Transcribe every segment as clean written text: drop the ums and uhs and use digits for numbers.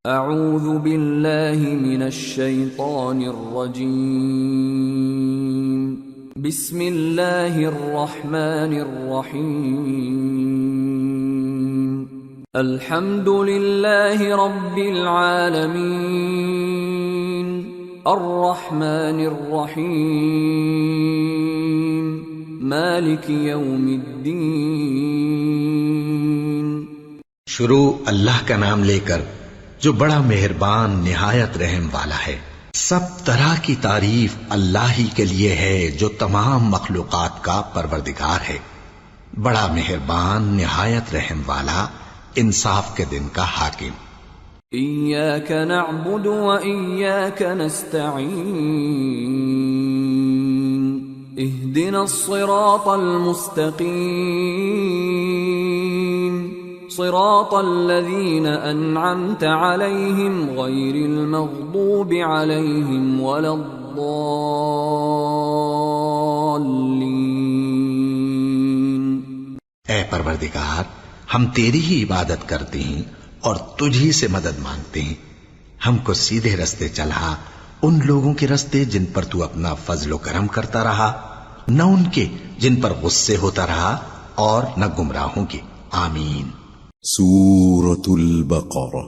اعوذ باللہ من الشیطان الرجیم بسم اللہ الرحمن الرحیم الحمد للہ رب العالمین الرحمن الرحیم مالک یوم الدین۔ شروع اللہ کا نام لے کر جو بڑا مہربان نہایت رحم والا ہے۔ سب طرح کی تعریف اللہ ہی کے لیے ہے جو تمام مخلوقات کا پروردگار ہے، بڑا مہربان نہایت رحم والا، انصاف کے دن کا حاکم۔ ایاک نعبد و ایاک نستعین اہدنا الصراط المستقیم صراط الذین انعمت علیہم غیر المغضوب علیہم ولا الضالین۔ اے پروردگار، ہم تیری ہی عبادت کرتے ہیں اور تجھی سے مدد مانگتے ہیں، ہم کو سیدھے رستے چلا، ان لوگوں کے رستے جن پر تو اپنا فضل و کرم کرتا رہا، نہ ان کے جن پر غصے ہوتا رہا، اور نہ گمراہوں کے۔ آمین۔ سورة البقرة۔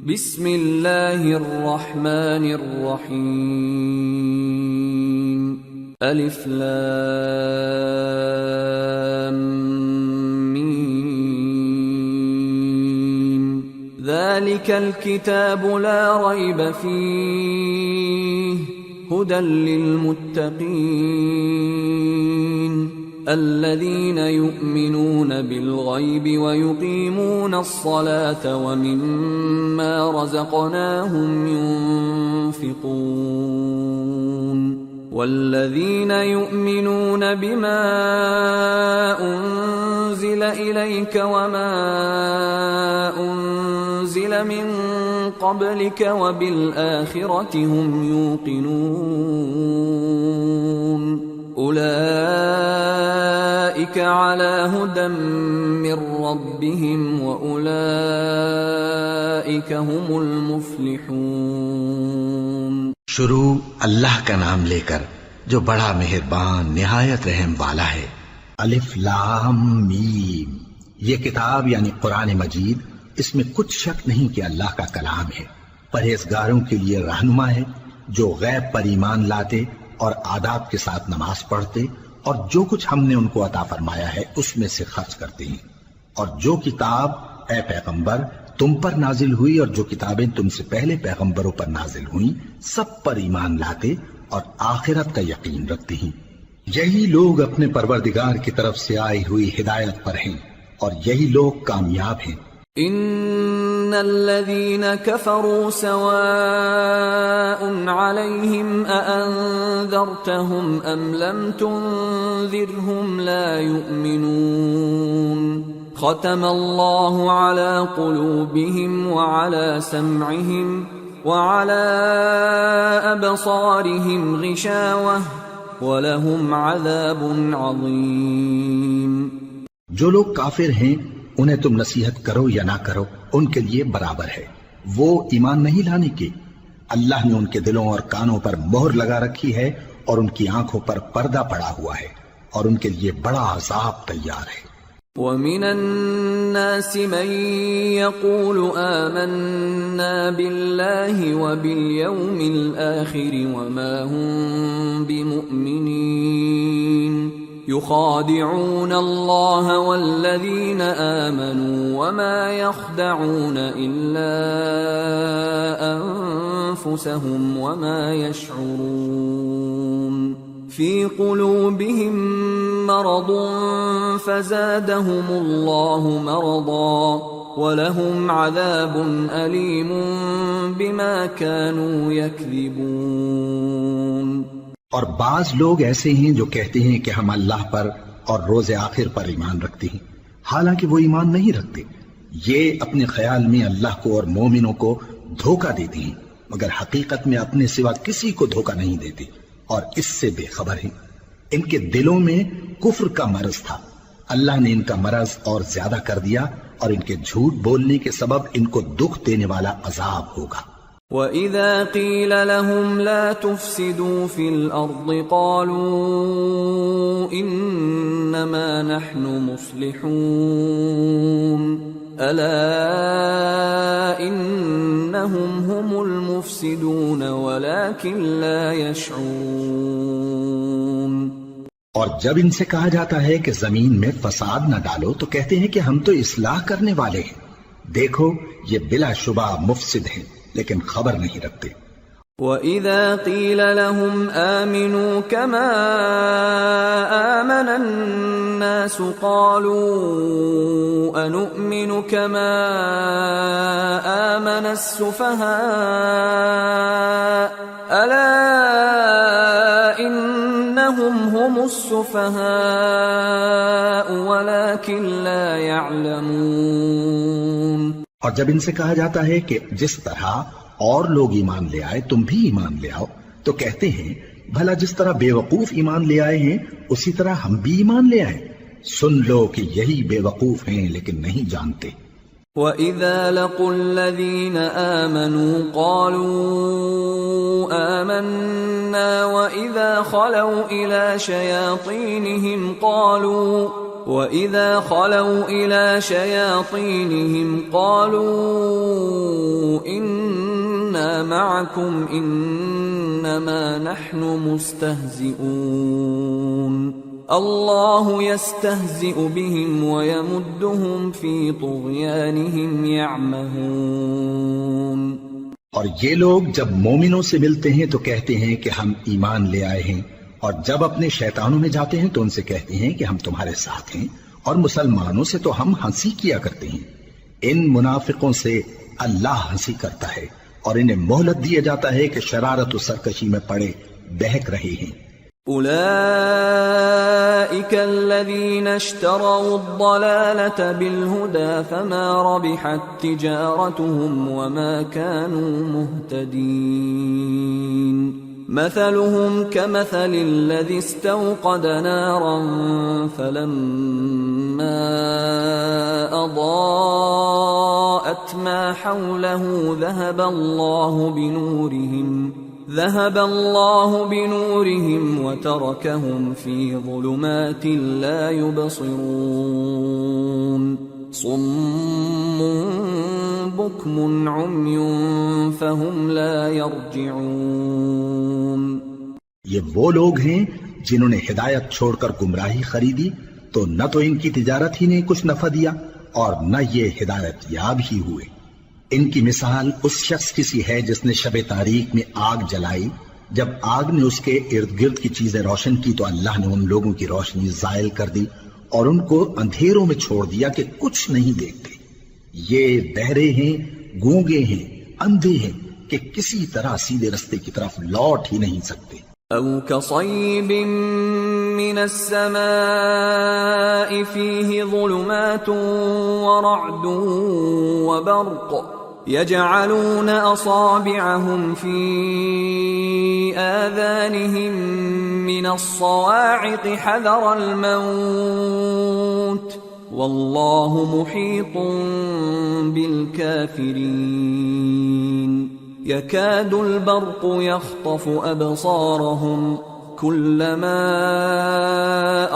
بسم اللہ الرحمن الرحیم الف لام میم ذالک الکتاب لا ریب فیہ ہدی للمتقین الذين يؤمنون بالغيب ويقيمون الصلاة ومما رزقناهم ينفقون والذين يؤمنون بما أنزل إليك وما أنزل من قبلك وبالآخرة هم يوقنون اولئک علی ھدی من ربہم واولئک ھم المفلحون۔ شروع اللہ کا نام لے کر جو بڑا مہربان نہایت رحم والا ہے۔ الف لام میم، یہ کتاب یعنی قرآن مجید، اس میں کچھ شک نہیں کہ اللہ کا کلام ہے، پرہیزگاروں کے لیے رہنما ہے، جو غیب پر ایمان لاتے اور آداب کے ساتھ نماز پڑھتے اور جو کچھ ہم نے ان کو عطا فرمایا ہے اس میں سے خرچ کرتے ہیں، اور جو کتاب اے پیغمبر تم پر نازل ہوئی اور جو کتابیں تم سے پہلے پیغمبروں پر نازل ہوئیں سب پر ایمان لاتے اور آخرت کا یقین رکھتے ہیں، یہی لوگ اپنے پروردگار کی طرف سے آئی ہوئی ہدایت پر ہیں اور یہی لوگ کامیاب ہیں۔ ان الذين كفروا سواء عليهم أأنذرتهم ام لم تنذرهم لا يؤمنون ختم الله على قلوبهم وعلى سمعهم وعلى أبصارهم غشاوة ولهم عذاب عظيم۔ جو لوگ کافر ہیں انہیں تم نصیحت کرو یا نہ کرو ان کے لیے برابر ہے، وہ ایمان نہیں لانے کے، اللہ نے ان کے دلوں اور کانوں پر مہر لگا رکھی ہے اور ان کی آنکھوں پر پردہ پڑا ہوا ہے اور ان کے لیے بڑا عذاب تیار ہے۔ وَمِنَ النَّاسِ مَن يَقُولُ آمَنَّا بِاللَّهِ وَبِالْيَوْمِ الْآخِرِ وَمَا هُم بِمُؤْمِنِينَ يخادعون الله والذين آمنوا وما يخدعون إلا أنفسهم وما يشعرون في قلوبهم مرض فزادهم الله مرضا ولهم عذاب أليم بما كانوا يكذبون۔ اور بعض لوگ ایسے ہیں جو کہتے ہیں کہ ہم اللہ پر اور روز آخر پر ایمان رکھتے ہیں، حالانکہ وہ ایمان نہیں رکھتے، یہ اپنے خیال میں اللہ کو اور مومنوں کو دھوکہ دیتے ہیں، مگر حقیقت میں اپنے سوا کسی کو دھوکہ نہیں دیتے اور اس سے بے خبر ہیں۔ ان کے دلوں میں کفر کا مرض تھا، اللہ نے ان کا مرض اور زیادہ کر دیا اور ان کے جھوٹ بولنے کے سبب ان کو دکھ دینے والا عذاب ہوگا۔ وَإِذَا قِيلَ لَهُمْ لَا تُفْسِدُوا فِي الْأَرْضِ قَالُوا إِنَّمَا نَحْنُ مُصْلِحُونَ أَلَا إِنَّهُمْ هُمُ الْمُفْسِدُونَ وَلَكِنْ لَا يَشْعُرُونَ۔ اور جب ان سے کہا جاتا ہے کہ زمین میں فساد نہ ڈالو تو کہتے ہیں کہ ہم تو اصلاح کرنے والے ہیں، دیکھو یہ بلا شبہ مفسد ہیں لیکن خبر نہیں رکھتے۔ وَإِذَا قِيلَ لَهُمْ آمِنُوا كَمَا آمَنَ النَّاسُ قَالُوا أَنُؤْمِنُ كَمَا آمَنَ السُّفَهَاءُ أَلَا إِنَّهُمْ هُمُ السُّفَهَاءُ وَلَكِنْ لَا يَعْلَمُونَ۔ اور جب ان سے کہا جاتا ہے کہ جس طرح اور لوگ ایمان لے آئے تم بھی ایمان لے آؤ تو کہتے ہیں بھلا جس طرح بے وقوف ایمان لے آئے ہیں اسی طرح ہم بھی ایمان لے آئے۔ سن لو کہ یہی بے وقوف ہیں لیکن نہیں جانتے۔ وَإِذَا لَقُوا الَّذِينَ آمَنُوا قَالُوا آمَنَّا وَإِذَا خَلَوْا إِلَى شَيَاطِينِهِمْ قَالُوا إِنَّا مَعَكُمْ إِنَّمَا نَحْنُ مُسْتَهْزِئُونَ اللَّهُ يَسْتَهْزِئُ بِهِمْ وَيَمُدُّهُمْ فِي طُغْيَانِهِمْ يَعْمَهُونَ۔ اور یہ لوگ جب مومنوں سے ملتے ہیں تو کہتے ہیں کہ ہم ایمان لے آئے ہیں، اور جب اپنے شیطانوں میں جاتے ہیں تو ان سے کہتے ہیں کہ ہم تمہارے ساتھ ہیں، اور مسلمانوں سے تو ہم ہنسی کیا کرتے ہیں۔ ان منافقوں سے اللہ ہنسی کرتا ہے اور انہیں مہلت دیا جاتا ہے کہ شرارت و سرکشی میں پڑے بہک رہے ہیں۔ أولئك الذين اشتروا الضلالة بالهدى فما ربحت تجارتهم وما كانوا مهتدين مثلهم كمثل الذي استوقد نارا فلما أضاءت ما حوله ذهب الله بنورهم وتركهم في ظلمات لا يبصرون صم بكم عمي فهم لا يرجعون۔ یہ وہ لوگ ہیں جنہوں نے ہدایت چھوڑ کر گمراہی خریدی تو نہ تو ان کی تجارت ہی نے کچھ نفع دیا اور نہ یہ ہدایت یاب ہی ہوئے۔ ان کی مثال اس شخص کی سی ہے جس نے شب تاریک میں آگ جلائی، جب آگ نے اس کے ارد گرد کی چیزیں روشن کی تو اللہ نے ان لوگوں کی روشنی زائل کر دی اور ان کو اندھیروں میں چھوڑ دیا کہ کچھ نہیں دیکھتے۔ یہ بہرے ہیں، گونگے ہیں، اندھے ہیں کہ کسی طرح سیدھے رستے کی طرف لوٹ ہی نہیں سکتے۔ أو كصيب من السماء فيه ظلمات ورعد وبرق يجعلون أصابعهم في آذانهم من الصواعق حذر الموت والله محيط بالكافرين يكاد البرق يخطف أبصارهم كلما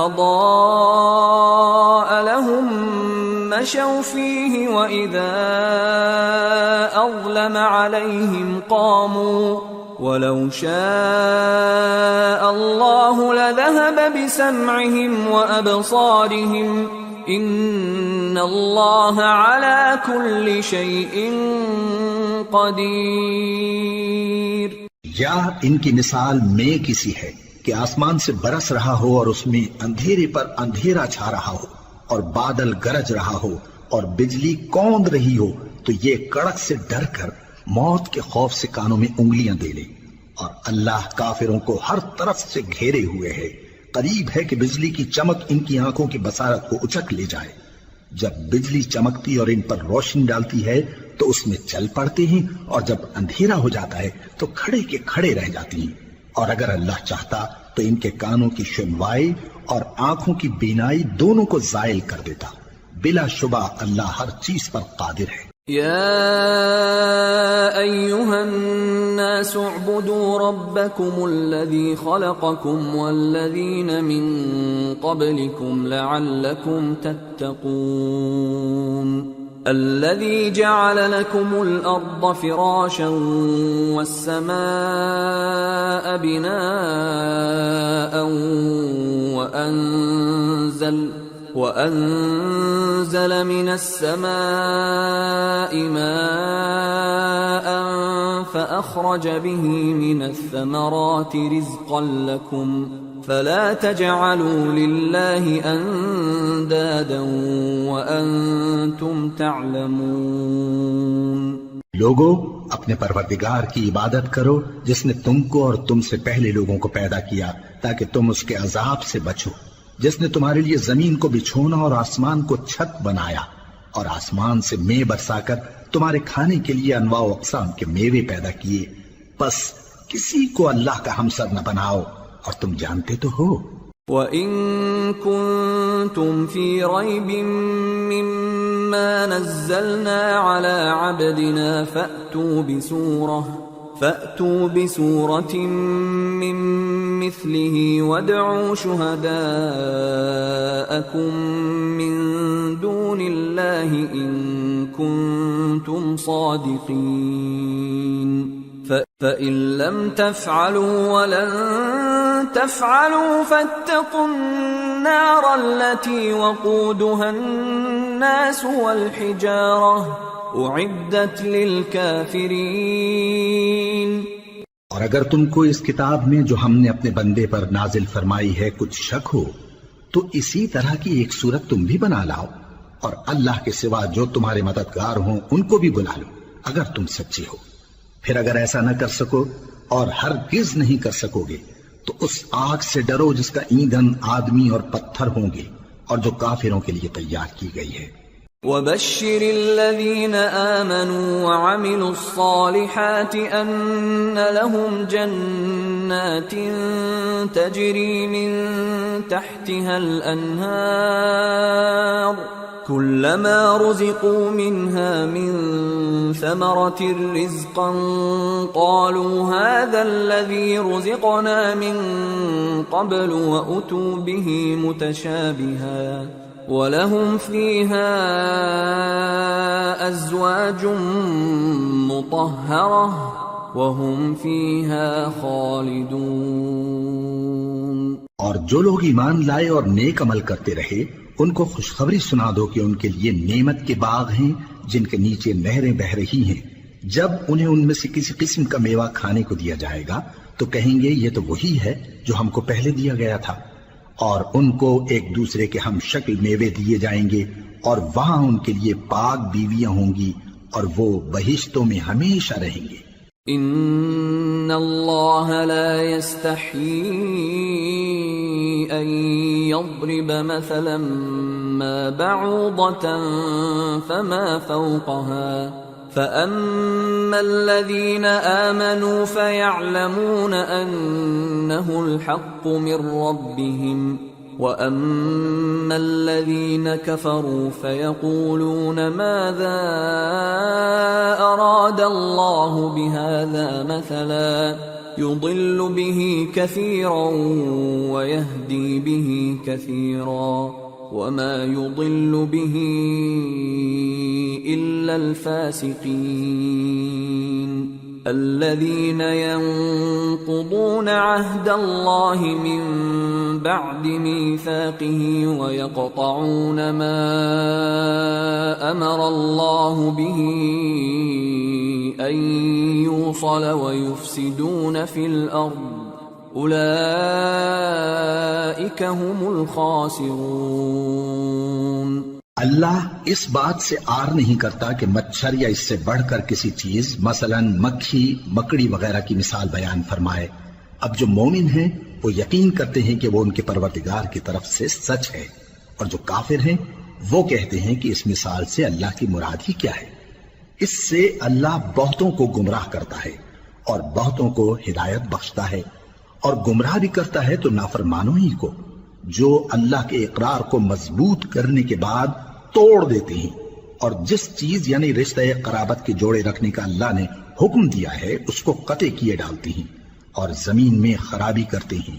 أضاء لهم مشوا فيه وإذا أظلم عليهم قاموا ولو شاء الله لذهب بسمعهم وأبصارهم إن الله على كل شيء قدیر۔ یا ان کی مثال میں کسی ہے کہ آسمان سے برس رہا ہو اور اس میں اندھیرے پر اندھیرا چھا رہا ہو اور بادل گرج رہا ہو اور بجلی کوند رہی ہو تو یہ کڑک سے ڈر کر موت کے خوف سے کانوں میں انگلیاں دے لے، اور اللہ کافروں کو ہر طرف سے گھیرے ہوئے ہے، قریب ہے کہ بجلی کی چمک ان کی آنکھوں کی بصارت کو اچک لے جائے۔ جب بجلی چمکتی اور ان پر روشنی ڈالتی ہے تو اس میں چل پڑتے ہیں، اور جب اندھیرا ہو جاتا ہے تو کھڑے کے کھڑے رہ جاتی ہیں، اور اگر اللہ چاہتا تو ان کے کانوں کی سنوائی اور آنکھوں کی بینائی دونوں کو زائل کر دیتا، بلا شبہ اللہ ہر چیز پر قادر ہے۔ يا أيها الناس اعبدوا ربكم الذي خلقكم والذين من قبلكم لعلكم تتقون الذي جعل لكم الأرض فراشا والسماء بناء وأنزل من السماء ماء فأخرج به من الثمرات رزقا لكم فلا تجعلوا لله أندادا وأنتم تعلمون۔ لوگو اپنے پروردگار کی عبادت کرو جس نے تم کو اور تم سے پہلے لوگوں کو پیدا کیا تاکہ تم اس کے عذاب سے بچو، جس نے تمہارے لیے زمین کو بچھونا اور آسمان کو چھت بنایا اور آسمان سے مے برسا کر تمہارے کھانے کے لیے انواع و اقسام کے میوے پیدا کیے، پس کسی کو اللہ کا ہمسر نہ بناؤ اور تم جانتے تو ہو۔ وَإِن كُنتُمْ فِي رَيْبٍ مِّمَّا نَزَّلْنَا عَلَى عَبْدِنَا فَأْتُوا بِسُورَةٍ مِّن مِّثْلِهِ وَادْعُوا شُهَدَاءَكُم مِّن دُونِ اللَّهِ إِن كُنتُمْ صَادِقِينَ فَإِن لَّمْ تَفْعَلُوا وَلَن تَفْعَلُوا فَاتَّقُوا النَّارَ الَّتِي وَقُودُهَا النَّاسُ وَالْحِجَارَةُ اعدت للکافرین۔ اور اگر تم کو اس کتاب میں جو ہم نے اپنے بندے پر نازل فرمائی ہے کچھ شک ہو تو اسی طرح کی ایک صورت تم بھی بنا لاؤ اور اللہ کے سوا جو تمہارے مددگار ہوں ان کو بھی بلا لو اگر تم سچے ہو۔ پھر اگر ایسا نہ کر سکو اور ہرگز نہیں کر سکو گے تو اس آگ سے ڈرو جس کا ایندھن آدمی اور پتھر ہوں گے اور جو کافروں کے لیے تیار کی گئی ہے۔ وَبَشِّرِ الَّذِينَ آمَنُوا وَعَمِلُوا الصَّالِحَاتِ أَنَّ لَهُمْ جَنَّاتٍ تَجْرِي مِن تَحْتِهَا الْأَنْهَارُ كُلَّمَا رُزِقُوا مِنْهَا مِن ثَمَرَةٍ رِزْقًا قَالُوا هَذَا الَّذِي رُزِقْنَا مِن قَبْلُ وَأُتُوا بِهِ مُتَشَابِهًا وَلَهُمْ فِيهَا أَزْوَاجٌ مُطَهَّرَةٌ وَهُمْ فِيهَا خَالِدُونَ۔ اور جو لوگ ایمان لائے اور نیک عمل کرتے رہے ان کو خوشخبری سنا دو کہ ان کے لیے نعمت کے باغ ہیں جن کے نیچے نہریں بہہ رہی ہیں، جب انہیں ان میں سے کسی قسم کا میوہ کھانے کو دیا جائے گا تو کہیں گے یہ تو وہی ہے جو ہم کو پہلے دیا گیا تھا، اور ان کو ایک دوسرے کے ہم شکل میوے دیے جائیں گے اور وہاں ان کے لیے پاک بیویاں ہوں گی اور وہ بہشتوں میں ہمیشہ رہیں گے۔ ان اللہ لا يستحيي ان يضرب مثلا ما بعوضة فما فوقها فأما الذين آمنوا فيعلمون أنه الحق من ربهم وأما الذين كفروا فيقولون ماذا أراد الله بهذا مثلا يضل به كثيرا ويهدي به كثيرا وما يضل به إلا الفاسقين الذين ينقضون عهد الله من بعد ميثاقه ويقطعون ما أمر الله به أن يوصل ويفسدون في الأرض اولئک هم الخاسرون۔ اللہ اس بات سے آر نہیں کرتا کہ مچھر یا اس سے بڑھ کر کسی چیز مثلا مکھی مکڑی وغیرہ کی مثال بیان فرمائے۔ اب جو مومن ہیں وہ یقین کرتے ہیں کہ وہ ان کے پروردگار کی طرف سے سچ ہے، اور جو کافر ہیں وہ کہتے ہیں کہ اس مثال سے اللہ کی مراد ہی کیا ہے۔ اس سے اللہ بہتوں کو گمراہ کرتا ہے اور بہتوں کو ہدایت بخشتا ہے، اور گمراہ بھی کرتا ہے تو نافرمانوں ہی کو، جو اللہ کے اقرار کو مضبوط کرنے کے بعد توڑ دیتے ہیں، اور جس چیز یعنی رشتہ قرابت کے جوڑے رکھنے کا اللہ نے حکم دیا ہے اس کو قطع کیے ڈالتے ہیں اور زمین میں خرابی کرتے ہیں،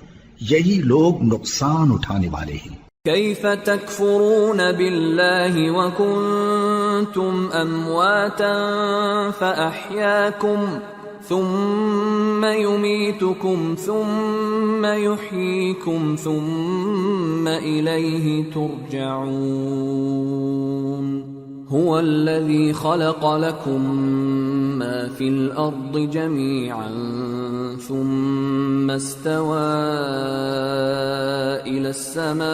یہی لوگ نقصان اٹھانے والے ہیں۔ كيف تكفرون بالله وكنتم أمواتا فأحياكم ثم يميتكم ثم يحييكم ثم إليه ترجعون هو الذي خلق لكم ما في الأرض جميعا ثم استوى إلى السماء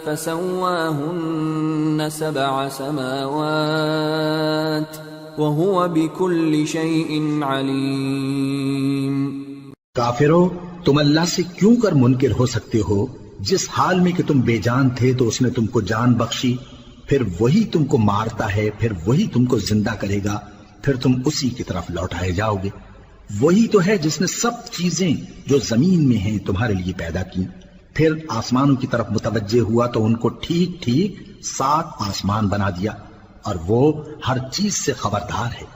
فسواهن 7 سماوات وهو بكل شيء عليم۔ کافرو، تم اللہ سے کیوں کر منکر ہو سکتے ہو؟ جس حال میں کہ تم بے جان تھے تو اس نے تم کو جان بخشی، پھر وہی تم کو مارتا ہے، پھر وہی تم کو زندہ کرے گا، پھر تم اسی کی طرف لوٹائے جاؤ گے۔ وہی تو ہے جس نے سب چیزیں جو زمین میں ہیں تمہارے لیے پیدا کی، پھر آسمانوں کی طرف متوجہ ہوا تو ان کو ٹھیک ٹھیک 7 آسمان بنا دیا، اور وہ ہر چیز سے خبردار ہے۔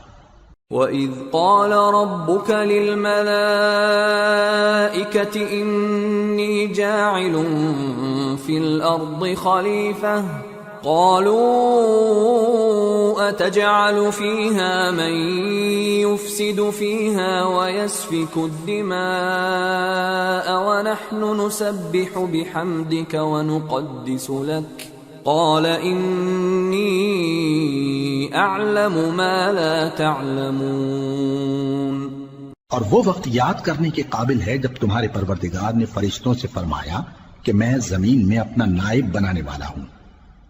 وَإِذْ قَالَ رَبُّكَ لِلْمَلَائِكَةِ إِنِّي جَاعِلٌ فِي الْأَرْضِ خَلِيفَةً قَالُوا أَتَجْعَلُ فِيهَا مَن يُفْسِدُ فِيهَا وَيَسْفِكُ الدِّمَاءَ وَنَحْنُ نُسَبِّحُ بِحَمْدِكَ وَنُقَدِّسُ لَكَ قال انی اعلم ما لا تعلمون۔ اور وہ وقت یاد کرنے کے قابل ہے جب تمہارے پروردگار نے فرشتوں سے فرمایا کہ میں زمین میں اپنا نائب بنانے والا ہوں۔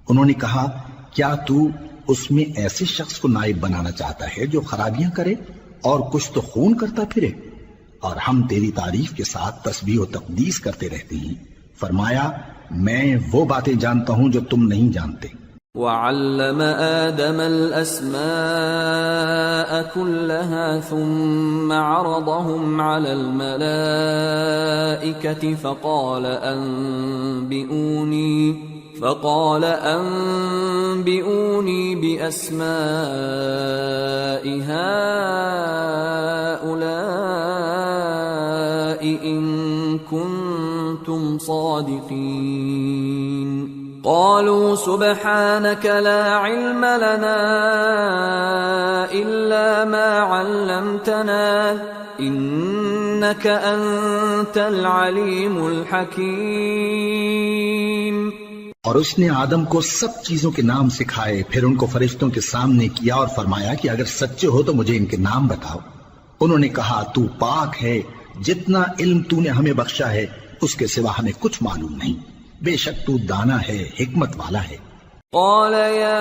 انہوں نے کہا کیا تو اس میں ایسے شخص کو نائب بنانا چاہتا ہے جو خرابیاں کرے اور کچھ تو خون کرتا پھرے؟ اور ہم تیری تعریف کے ساتھ تسبیح و تقدیس کرتے رہتے ہیں۔ فرمایا میں وہ باتیں جانتا ہوں جو تم نہیں جانتے۔ وَعَلَّمَ آدَمَ الْأَسْمَاءَ كُلَّهَا ثُمَّ عَرَضَهُمْ عَلَى الْمَلَائِكَةِ فقال أنبئوني بأسماء هؤلاء إن كنتم صادقين قالوا سبحانك لا علم لنا إلا ما علمتنا إنك أنت العليم الحكيم۔ اور اس نے آدم کو سب چیزوں کے نام سکھائے، پھر ان کو فرشتوں کے سامنے کیا اور فرمایا کہ اگر سچے ہو تو مجھے ان کے نام بتاؤ۔ انہوں نے کہا تو پاک ہے، جتنا علم تو نے ہمیں بخشا ہے اس کے سوا ہمیں کچھ معلوم نہیں، بے شک تو دانا ہے، حکمت والا ہے۔ قال يا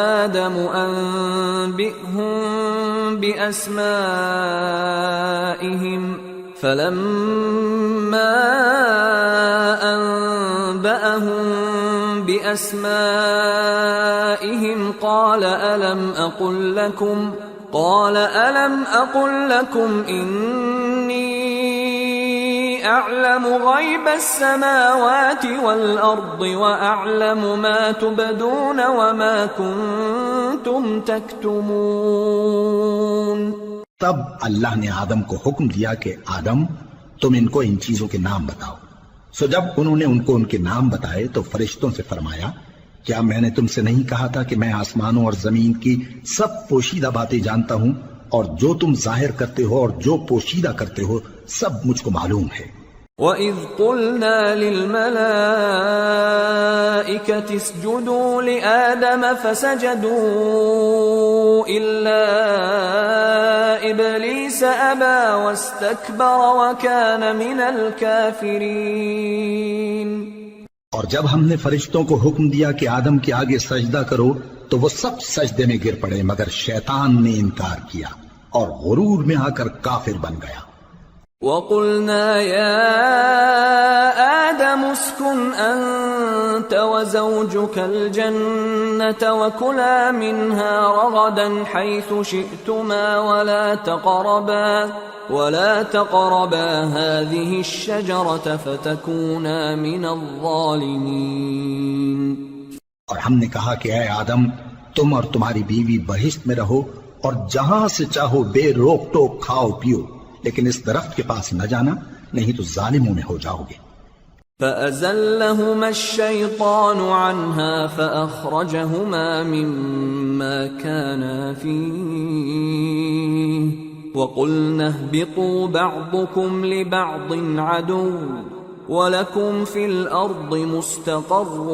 آدم أنبئهم بأسمائهم فلما أنبأهم بأسمائهم قال ألم أقل لكم إني أعلم غيب السماوات والأرض وأعلم ما تبدون وما كنتم تكتمون۔ تب اللہ نے آدم کو حکم دیا کہ آدم تم ان کو ان چیزوں کے نام بتاؤ۔ سو جب انہوں نے ان کو ان کے نام بتائے تو فرشتوں سے فرمایا کیا میں نے تم سے نہیں کہا تھا کہ میں آسمانوں اور زمین کی سب پوشیدہ باتیں جانتا ہوں، اور جو تم ظاہر کرتے ہو اور جو پوشیدہ کرتے ہو سب مجھ کو معلوم ہے۔ وَإِذْ قُلْنَا لِلْمَلَائِكَةِ اسْجُدُوا لِآدَمَ فَسَجَدُوا إِلَّا إِبْلِيسَ أَبَى وَاسْتَكْبَرَ وَكَانَ مِنَ الْكَافِرِينَ۔ اور جب ہم نے فرشتوں کو حکم دیا کہ آدم کے آگے سجدہ کرو تو وہ سب سجدے میں گر پڑے مگر شیطان نے انکار کیا اور غرور میں آ کر کافر بن گیا۔ وَقُلْنَا يَا آدَمُ اسْكُنْ أَنْتَ وَزَوْجُكَ الْجَنَّةَ وَكُلَا مِنْهَا رَغَدًا حَيْثُ شِئْتُمَا ولا تقربا هذه الشجرة فتكونا من الظالمين. اور ہم نے کہا کہ اے آدم تم اور تمہاری بیوی بہشت میں رہو اور جہاں سے چاہو بے روک ٹوک کھاؤ پیو، لیکن اس درخت کے پاس نہ جانا، نہیں تو ظالموں میں ہو جاؤ گے۔ فأزلهما الشيطان عنها فأخرجهما مما كانا فيه وقلنا اهبطوا بعضكم لبعض عدو وَلَكُمْ فِي الْأَرْضِ مُسْتَقَرٌّ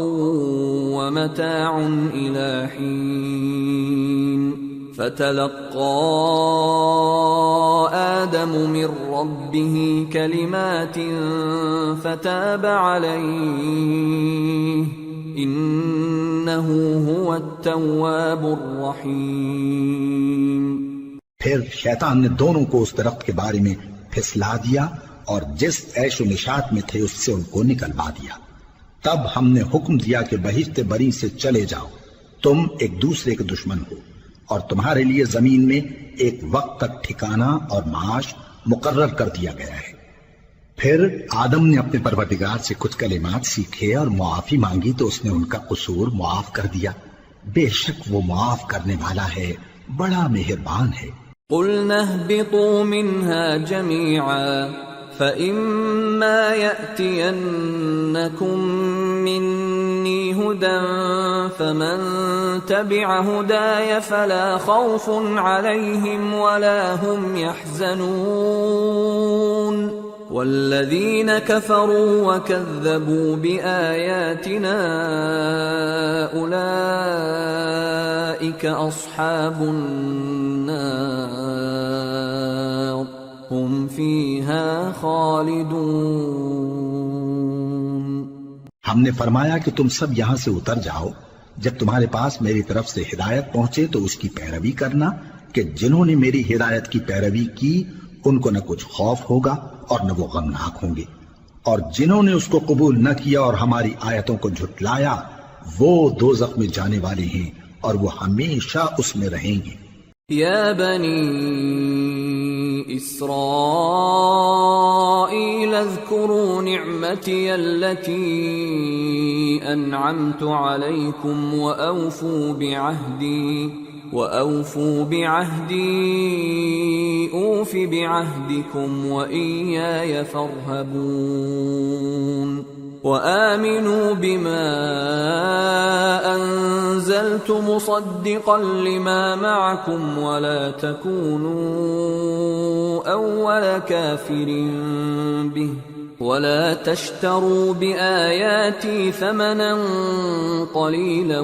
وَمَتَاعٌ إِلَى حِينٍ فَتَلَقَّى آدَمُ مِنْ رَبِّهِ كَلِمَاتٍ فَتَابَ عَلَيْهِ إِنَّهُ هُوَ التَّوَّابُ الرَّحِيمُ۔ پھر شیطان نے دونوں کو اس درخت کے بارے میں پھسلا دیا اور جس عیش و نشاط میں تھے اس سے ان کو نکلوا دیا۔ تب ہم نے حکم دیا کہ بہشت بری سے چلے جاؤ، تم ایک دوسرے کے دشمن ہو، اور تمہارے لیے زمین میں ایک وقت تک ٹھکانہ اور معاش مقرر کر دیا گیا ہے۔ پھر آدم نے اپنے پروردگار سے کچھ کلمات سیکھے اور معافی مانگی تو اس نے ان کا قصور معاف کر دیا، بے شک وہ معاف کرنے والا ہے، بڑا مہربان ہے۔ قُلْنَا اهْبِطُوا مِنْهَا جَمِيعًا فَإِمَّا يَأْتِيَنَّكُم مِّنِّي هُدًى فَمَن تَبِعَ هُدَايَ فَلَا خَوْفٌ عَلَيْهِمْ وَلَا هُمْ يَحْزَنُونَ وَالَّذِينَ كَفَرُوا وَكَذَّبُوا بِآيَاتِنَا أُولَئِكَ أَصْحَابُ النَّارِ ہم فیہا خالدون۔ ہم نے فرمایا کہ تم سب یہاں سے اتر جاؤ، جب تمہارے پاس میری طرف سے ہدایت پہنچے تو اس کی پیروی کرنا کہ جنہوں نے میری ہدایت کی پیروی کی ان کو نہ کچھ خوف ہوگا اور نہ وہ غمناک ہوں گے، اور جنہوں نے اس کو قبول نہ کیا اور ہماری آیتوں کو جھٹلایا وہ دوزخ میں جانے والے ہیں اور وہ ہمیشہ اس میں رہیں گے۔ یا بنی اسرائیل اذکروا نعمتی التي انعمت علیکم وأوفوا بعهدي أوف بعهدكم وإياي فارهبون وآمنوا بما أنزلت مصدقا لما معكم ولا تكونوا أول كافر به ولا تشتروا بآياتي ثمنا قليلا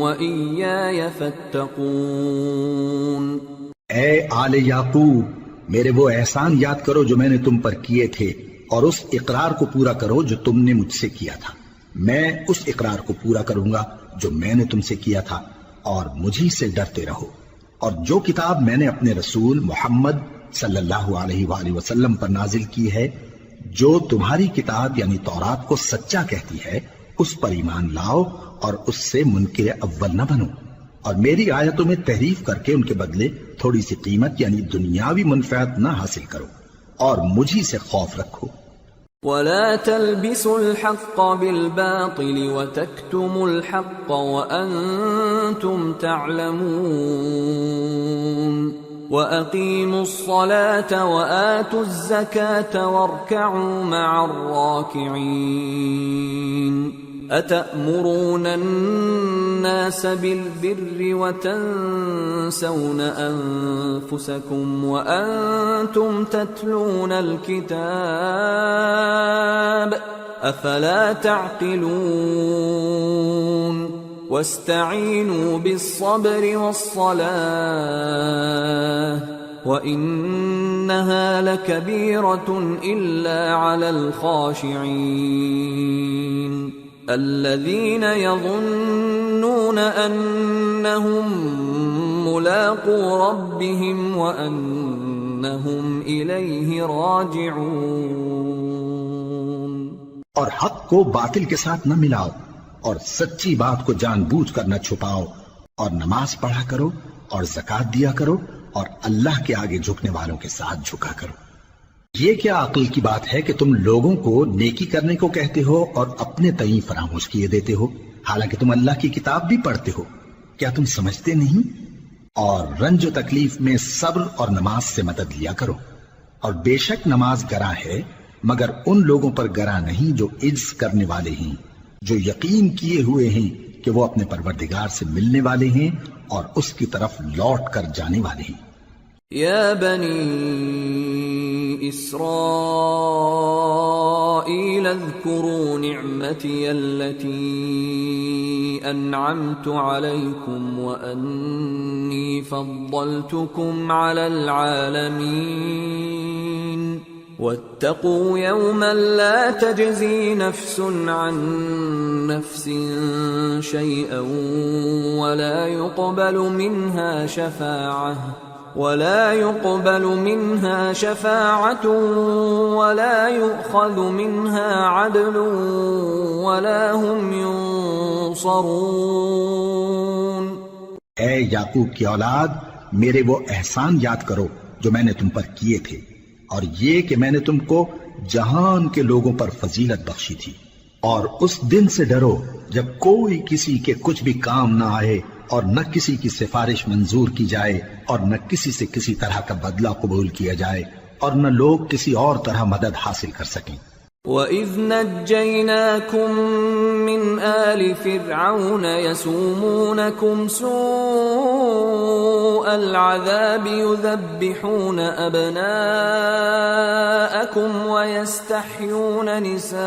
وإياي فاتقون۔ اے آل یعقوب، میرے وہ احسان یاد کرو جو میں نے تم پر کیے تھے، اور اس اقرار کو پورا کرو جو تم نے مجھ سے کیا تھا۔ میں اس اقرار کو پورا کروں گا جو میں نے تم سے کیا تھا، اور مجھی سے ڈرتے رہو۔ اور جو کتاب میں نے اپنے رسول محمد صلی اللہ علیہ وآلہ وسلم پر نازل کی ہے، جو تمہاری کتاب یعنی تورات کو سچا کہتی ہے، اس پر ایمان لاؤ اور اس سے منکر اول نہ بنو، اور میری آیتوں میں تحریف کر کے ان کے بدلے تھوڑی سی قیمت یعنی دنیاوی منفعت نہ حاصل کرو، اور مجھی سے خوف رکھو۔ وَلَا تَلْبِسُوا الْحَقَّ بِالْبَاطِلِ وَتَكْتُمُوا الْحَقَّ وَأَنْتُمْ تَعْلَمُونَ وَأَقِيمُوا الصَّلَاةَ وَآتُوا الزَّكَاةَ وَارْكَعُوا مَعَ الرَّاكِعِينَ أَتَأْمُرُونَ النَّاسَ بِالْبِرِّ وَتَنْسَوْنَ أَنفُسَكُمْ وَأَنْتُمْ تَتْلُونَ الْكِتَابَ أَفَلَا تَعْقِلُونَ وَاسْتَعِينُوا بِالصَّبْرِ وَالصَّلَاةِ وَإِنَّهَا لَكَبِيرَةٌ إِلَّا عَلَى الْخَاشِعِينَ الذين يظنون أنهم ملاقو ربهم وأنهم إليه راجعون۔ اور حق کو باطل کے ساتھ نہ ملاؤ، اور سچی بات کو جان بوجھ کر نہ چھپاؤ، اور نماز پڑھا کرو اور زکوٰۃ دیا کرو، اور اللہ کے آگے جھکنے والوں کے ساتھ جھکا کرو۔ یہ کیا عقل کی بات ہے کہ تم لوگوں کو نیکی کرنے کو کہتے ہو اور اپنے تئیں فراموش کیے دیتے ہو، حالانکہ تم اللہ کی کتاب بھی پڑھتے ہو؟ کیا تم سمجھتے نہیں؟ اور رنج و تکلیف میں صبر اور نماز سے مدد لیا کرو، اور بے شک نماز گراں ہے مگر ان لوگوں پر گراں نہیں جو عجز کرنے والے ہیں، جو یقین کیے ہوئے ہیں کہ وہ اپنے پروردگار سے ملنے والے ہیں اور اس کی طرف لوٹ کر جانے والے ہیں۔ یا بنی اسرائیل اذکروا نعمتی التي انعمت علیکم وانی فضلتکم علی العالمین واتقوا يوما لا تجزي نفس عن نفس شيئا ولا يقبل منها شفاعة ولا يؤخذ منها عدل ولا هم ينصرون۔ اے یعقوب کی اولاد، میرے وہ احسان یاد کرو جو میں نے تم پر کیے تھے، اور یہ کہ میں نے تم کو جہان کے لوگوں پر فضیلت بخشی تھی، اور اس دن سے ڈرو جب کوئی کسی کے کچھ بھی کام نہ آئے، اور نہ کسی کی سفارش منظور کی جائے، اور نہ کسی سے کسی طرح کا بدلہ قبول کیا جائے، اور نہ لوگ کسی اور طرح مدد حاصل کر سکیں۔ وَإِذْ نَجَّيْنَاكُمْ مِنْ آلِ فِرْعَوْنَ يَسُومُونَكُمْ سُوءَ الْعَذَابِ يُذَبِّحُونَ أَبْنَاءَكُمْ وَيَسْتَحْيُونَ نِسَاءَكُمْ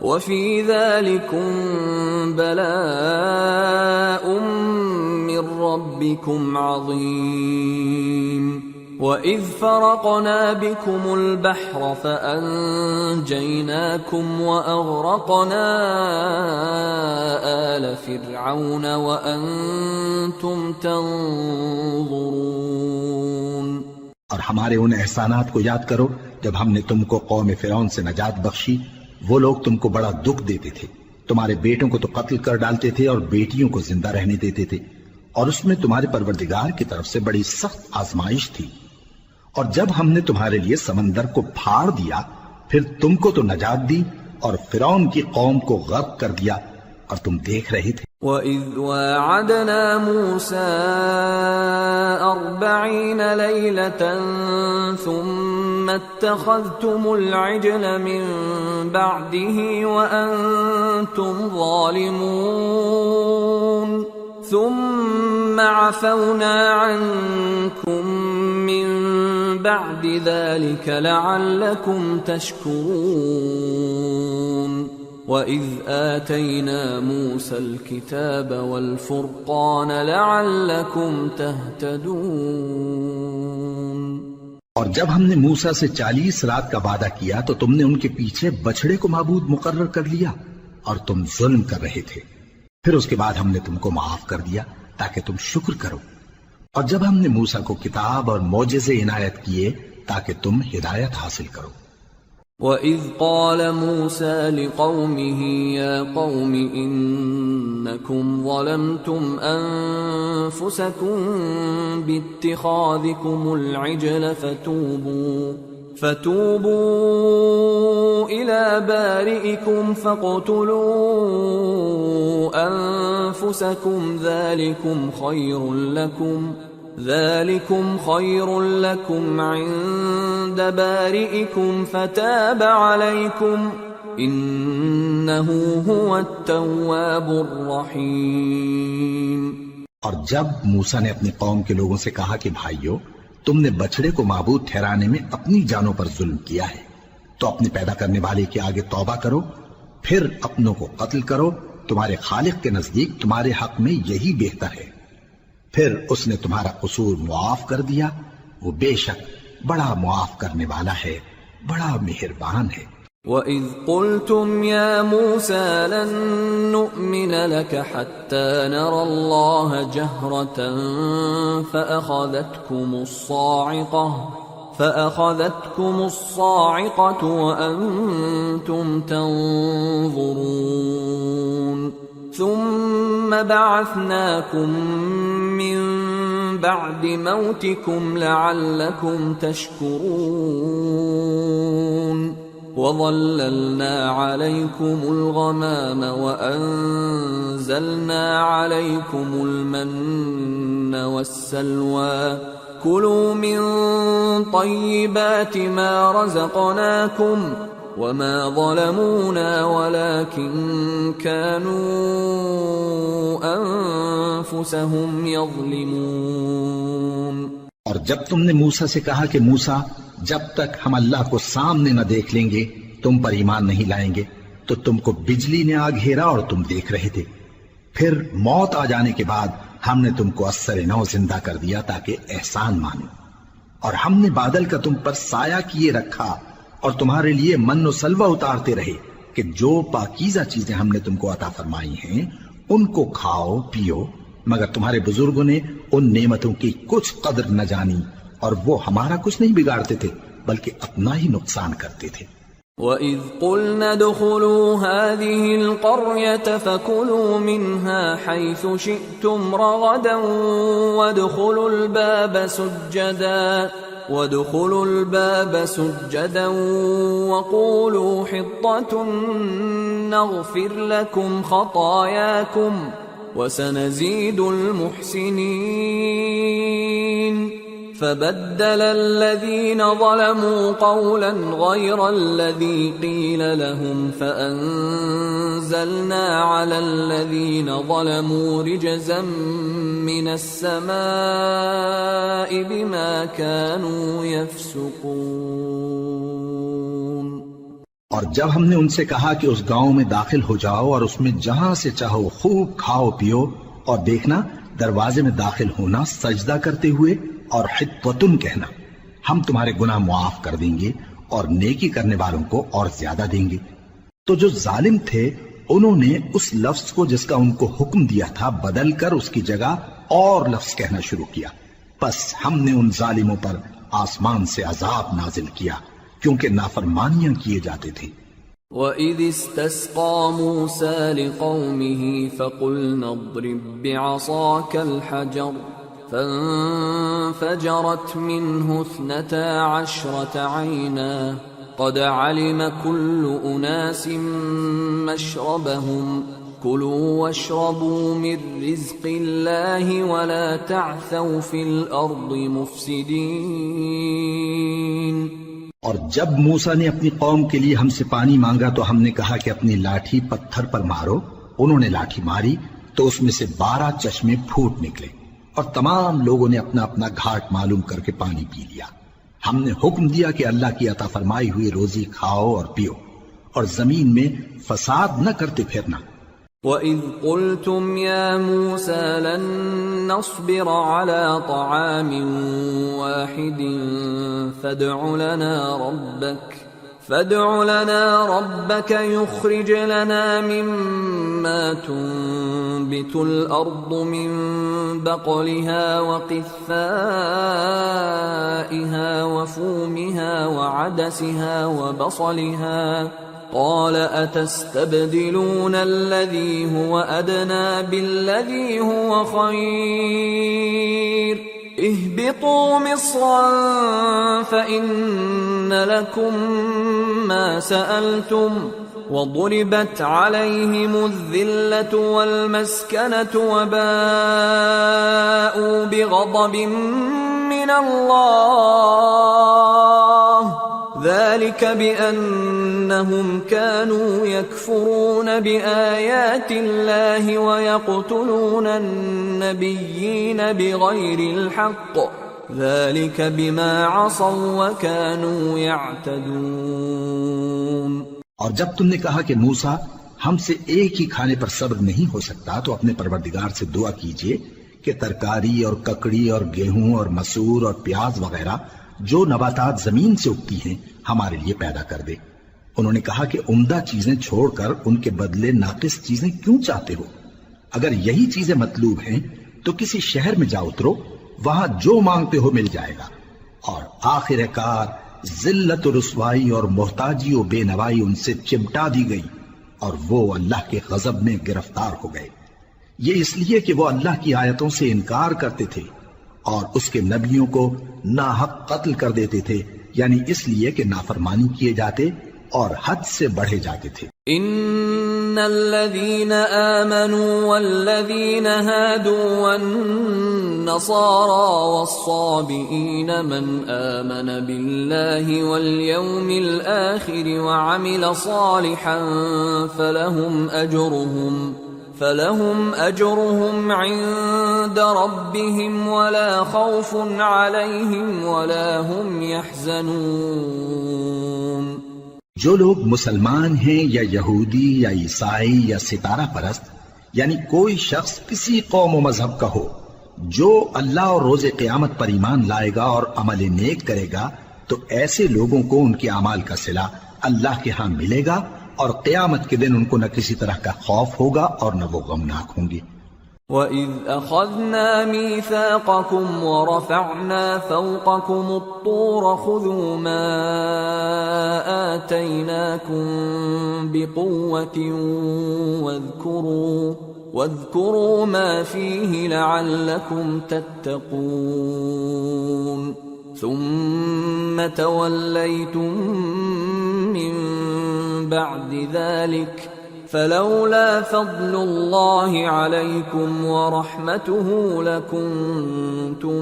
وَفِي ذَلِكُمْ بَلَاءٌ مِّن رَّبِّكُمْ عَظِيمٌ۔ وَإِذْ فَرَقْنَا بِكُمُ الْبَحْرَ فَأَنجَيْنَاكُمْ وَأَغْرَقْنَا آلَ فِرْعَوْنَ وَأَنْتُمْ تَنظُرُونَ۔ اور ہمارے ان احسانات کو یاد کرو جب ہم نے تم کو قوم فرعون سے نجات بخشی۔ وہ لوگ تم کو بڑا دکھ دیتے تھے، تمہارے بیٹوں کو تو قتل کر ڈالتے تھے اور بیٹیوں کو زندہ رہنے دیتے تھے، اور اس میں تمہارے پروردگار کی طرف سے بڑی سخت آزمائش تھی۔ اور جب ہم نے تمہارے لیے سمندر کو پھاڑ دیا، پھر تم کو تو نجات دی اور فرعون کی قوم کو غرق کر دیا، اور تم دیکھ رہے تھے۔ وَإِذْ وَاعَدْنَا مُوسَىٰ 40 لَيْلَةً ثُمَّ اتَّخَذْتُمُ الْعِجْلَ مِن بَعْدِهِ وَأَنْتُمْ ظَالِمُونَ ثُمَّ عَفَوْنَا عَنْكُمْ مِن بَعْدِ ذَلِكَ لَعَلَّكُمْ تَشْكُرُونَ۔ وَإِذْ آتَيْنَا مُوسَى الْكِتَابَ وَالْفُرْقَانَ لَعَلَّكُمْ تَهْتَدُونَ۔ اور جب ہم نے موسیٰ سے 40 رات کا وعدہ کیا تو تم نے ان کے پیچھے بچھڑے کو معبود مقرر کر لیا، اور تم ظلم کر رہے تھے۔ پھر اس کے بعد ہم نے تم کو معاف کر دیا تاکہ تم شکر کرو۔ اور جب ہم نے موسیٰ کو کتاب اور معجزے عنایت کیے تاکہ تم ہدایت حاصل کرو۔ وَإِذْ قَالَ مُوسَىٰ لِقَوْمِهِ يَا قَوْمِ إِنَّكُمْ ظَلَمْتُمْ أَنفُسَكُمْ بِاتِّخَاذِكُمُ الْعِجْلَ فَتُوبُوا إِلَىٰ بَارِئِكُمْ فَاقْتُلُوا أَنفُسَكُمْ ذَلِكُمْ خَيْرٌ لَكُمْ عِندَ بَارِئِكُمْ فَتَابَ عَلَيْكُمْ إِنَّهُ هُوَ التَّوَّابُ الرَّحِيمُ۔ اور جب موسیٰ نے اپنی قوم کے لوگوں سے کہا کہ بھائیو، تم نے بچڑے کو معبود ٹھہرانے میں اپنی جانوں پر ظلم کیا ہے، تو اپنے پیدا کرنے والے کے آگے توبہ کرو، پھر اپنوں کو قتل کرو، تمہارے خالق کے نزدیک تمہارے حق میں یہی بہتر ہے۔ پھر اس نے تمہارا قصور معاف کر دیا، وہ بے شک بڑا معاف کرنے والا ہے، بڑا مہربان ہے۔ وَإِذْ قُلْتُمْ يَا مُوسَىٰ لَن نُّؤْمِنَ لَكَ حَتَّىٰ نَرَى اللَّهَ جَهْرَةً فَأَخَذَتْكُمُ الصَّاعِقَةُ وَأَنتُمْ تَنظُرُونَ ثُمَّ بَعَثْنَاكُم مِّن بعد موتكم لعلكم تشكرون وظللنا عليكم الغمام وأنزلنا عليكم المن والسلوى كلوا من طيبات ما رزقناكم وما ظلمونا ولكن كانوا أنفسهم يظلمون۔ اور جب تم نے موسیٰ سے کہا کہ موسیٰ جب تک ہم اللہ کو سامنے نہ دیکھ لیں گے تم پر ایمان نہیں لائیں گے، تو تم کو بجلی نے آ گھیرا اور تم دیکھ رہے تھے، پھر موت آ جانے کے بعد ہم نے تم کو اثر نو زندہ کر دیا تاکہ احسان مانو، اور ہم نے بادل کا تم پر سایہ کیے رکھا اور تمہارے لیے من و سلوہ اتارتے رہے کہ جو پاکیزہ چیزیں ہم نے تم کو عطا فرمائی ہیں ان کو کھاؤ پیو، مگر تمہارے بزرگوں نے ان نعمتوں کی کچھ قدر نہ جانی اور وہ ہمارا کچھ نہیں بگاڑتے تھے بلکہ اپنا ہی نقصان کرتے تھے۔ وَإِذْ قُلْنَا ادْخُلُوا هَٰذِهِ الْقَرْيَةَ فَكُلُوا مِنْهَا حَيْثُ شِئْتُمْ رَغَدًا وَادْخُلُوا الْبَابَ سُجَّدًا وَقُولُوا حِطَّةٌ نَغْفِرْ لَكُمْ خَطَايَاكُمْ وَسَنَزِيدُ الْمُحْسِنِينَ۔ فبدل الذين ظلموا قولا غير الذي قيل لهم فأنزلنا على الذين ظلموا رجزا من السماء بما كانوا يفسقون۔ اور جب ہم نے ان سے کہا کہ اس گاؤں میں داخل ہو جاؤ اور اس میں جہاں سے چاہو خوب کھاؤ پیو، اور دیکھنا دروازے میں داخل ہونا سجدہ کرتے ہوئے اور حطوتن کہنا، ہم تمہارے گناہ معاف کر دیں گے اور نیکی کرنے والوں کو اور زیادہ دیں گے۔ تو جو ظالم تھے انہوں نے اس لفظ کو جس کا ان کو حکم دیا تھا بدل کر اس کی جگہ اور لفظ کہنا شروع کیا، پس ہم نے ان ظالموں پر آسمان سے عذاب نازل کیا کیونکہ نافرمانیاں کیے جاتے تھے۔ وَإِذِ اسْتَسْقَىٰ مُوسَىٰ لِقَوْمِهِ فَقُلْنَا اضْرِب بِّعَصَاكَ الْحَجَرَ فانفجرت منه 12 عينا قد علم كل أناس مشربهم كلوا واشربوا من رزق الله ولا تعثوا في الأرض مفسدين۔ اور جب موسیٰ نے اپنی قوم کے لیے ہم سے پانی مانگا تو ہم نے کہا کہ اپنی لاٹھی پتھر پر مارو، انہوں نے لاٹھی ماری تو اس میں سے 12 چشمے پھوٹ نکلے اور تمام لوگوں نے اپنا اپنا گھاٹ معلوم کر کے پانی پی لیا۔ ہم نے حکم دیا کہ اللہ کی عطا فرمائی ہوئی روزی کھاؤ اور پیو اور زمین میں فساد نہ کرتے پھرنا۔ وَإِذْ قُلْتُمْ يَا مُوسَىٰ لَن نَّصْبِرَ عَلَىٰ طَعَامٍ وَاحِدٍ فادع لنا ربك يخرج لنا مما تنبت الأرض من بقلها وقثائها وفومها وعدسها وبصلها قال أتستبدلون الذي هو أدنى بالذي هو خير اهبطوا مصرا فإن لكم ما سألتم وضربت عليهم الذلة والمسكنة وباءوا بغضب من الله ذلك بأنهم كانوا يكفرون بآيات الله ويقتلون النبيين بغير الحق ذلك بما عصوا وكانوا يعتدون۔ اور جب تم نے کہا کہ موسیٰ ہم سے ایک ہی کھانے پر صبر نہیں ہو سکتا تو اپنے پروردگار سے دعا کیجئے کہ ترکاری اور ککڑی اور گیہوں اور مسور اور پیاز وغیرہ جو نباتات زمین سے اگتی ہیں ہمارے لیے پیدا کر دے۔ انہوں نے کہا کہ عمدہ چیزیں چھوڑ کر ان کے بدلے ناقص چیزیں کیوں چاہتے ہو؟ اگر یہی چیزیں مطلوب ہیں تو کسی شہر میں جا اترو، وہاں جو مانگتے ہو مل جائے گا۔ اور آخر کار ذلت و رسوائی اور محتاجی و بے نوائی ان سے چمٹا دی گئی اور وہ اللہ کے غضب میں گرفتار ہو گئے، یہ اس لیے کہ وہ اللہ کی آیتوں سے انکار کرتے تھے اور اس کے نبیوں کو ناحق قتل کر دیتے تھے، یعنی اس لیے کہ نافرمانی کیے جاتے اور حد سے بڑھے جاتے تھے۔ ان الذين آمنوا والذين هادوا والنصارى والصابئين من آمن بالله واليوم الآخر وعمل صالحا فلهم أجرهم عند ربهم ولا خوف عليهم ولا هم يحزنون۔ جو لوگ مسلمان ہیں یا یہودی یا عیسائی یا ستارہ پرست، یعنی کوئی شخص کسی قوم و مذہب کا ہو، جو اللہ اور روز قیامت پر ایمان لائے گا اور عمل نیک کرے گا، تو ایسے لوگوں کو ان کے اعمال کا صلہ اللہ کے ہاں ملے گا، اور قیامت کے دن ان کو نہ کسی طرح کا خوف ہوگا اور نہ وہ غمناک ہوں گے۔ وَإِذْ أَخَذْنَا مِيثَاقَكُمْ وَرَفَعْنَا فَوْقَكُمُ الطُّورَ خُذُوا مَا آتَيْنَاكُمْ بِقُوَّةٍ وَاذْكُرُوا مَا فِيهِ لَعَلَّكُمْ تَتَّقُونَ ثُمَّ تَوَلَّيْتُمْ مِنْ بَعْدِ ذَلِكَ فلولا فضل اللہ علیکم ورحمتہ لکنتم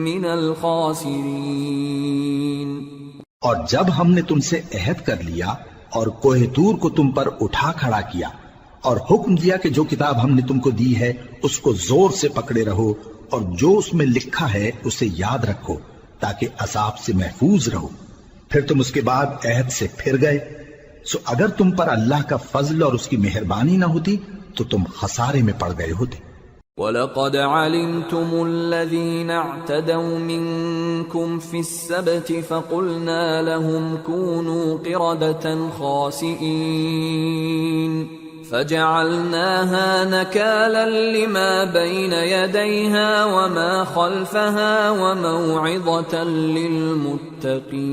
من الخاسرین۔ اور جب ہم نے تم سے عہد کر لیا اور کوہ طور کو تم پر اٹھا کھڑا کیا اور حکم دیا کہ جو کتاب ہم نے تم کو دی ہے اس کو زور سے پکڑے رہو اور جو اس میں لکھا ہے اسے یاد رکھو تاکہ عذاب سے محفوظ رہو، پھر تم اس کے بعد عہد سے پھر گئے، سو اگر تم پر اللہ کا فضل اور اس کی مہربانی نہ ہوتی تو تم خسارے میں پڑ گئے ہوتے۔ وَلَقَدْ عَلِمْتُمُ الَّذِينَ اعْتَدَوْا مِنْكُمْ فِي السَّبْتِ فَقُلْنَا لَهُمْ كُونُوا قِرَدَةً خَاسِئِينَ فَجَعَلْنَاهَا نَكَالًا لِمَا بَيْنَ يَدَيْهَا وَمَا خَلْفَهَا وَمَوْعِظَةً لِلْمُتَّقِينَ۔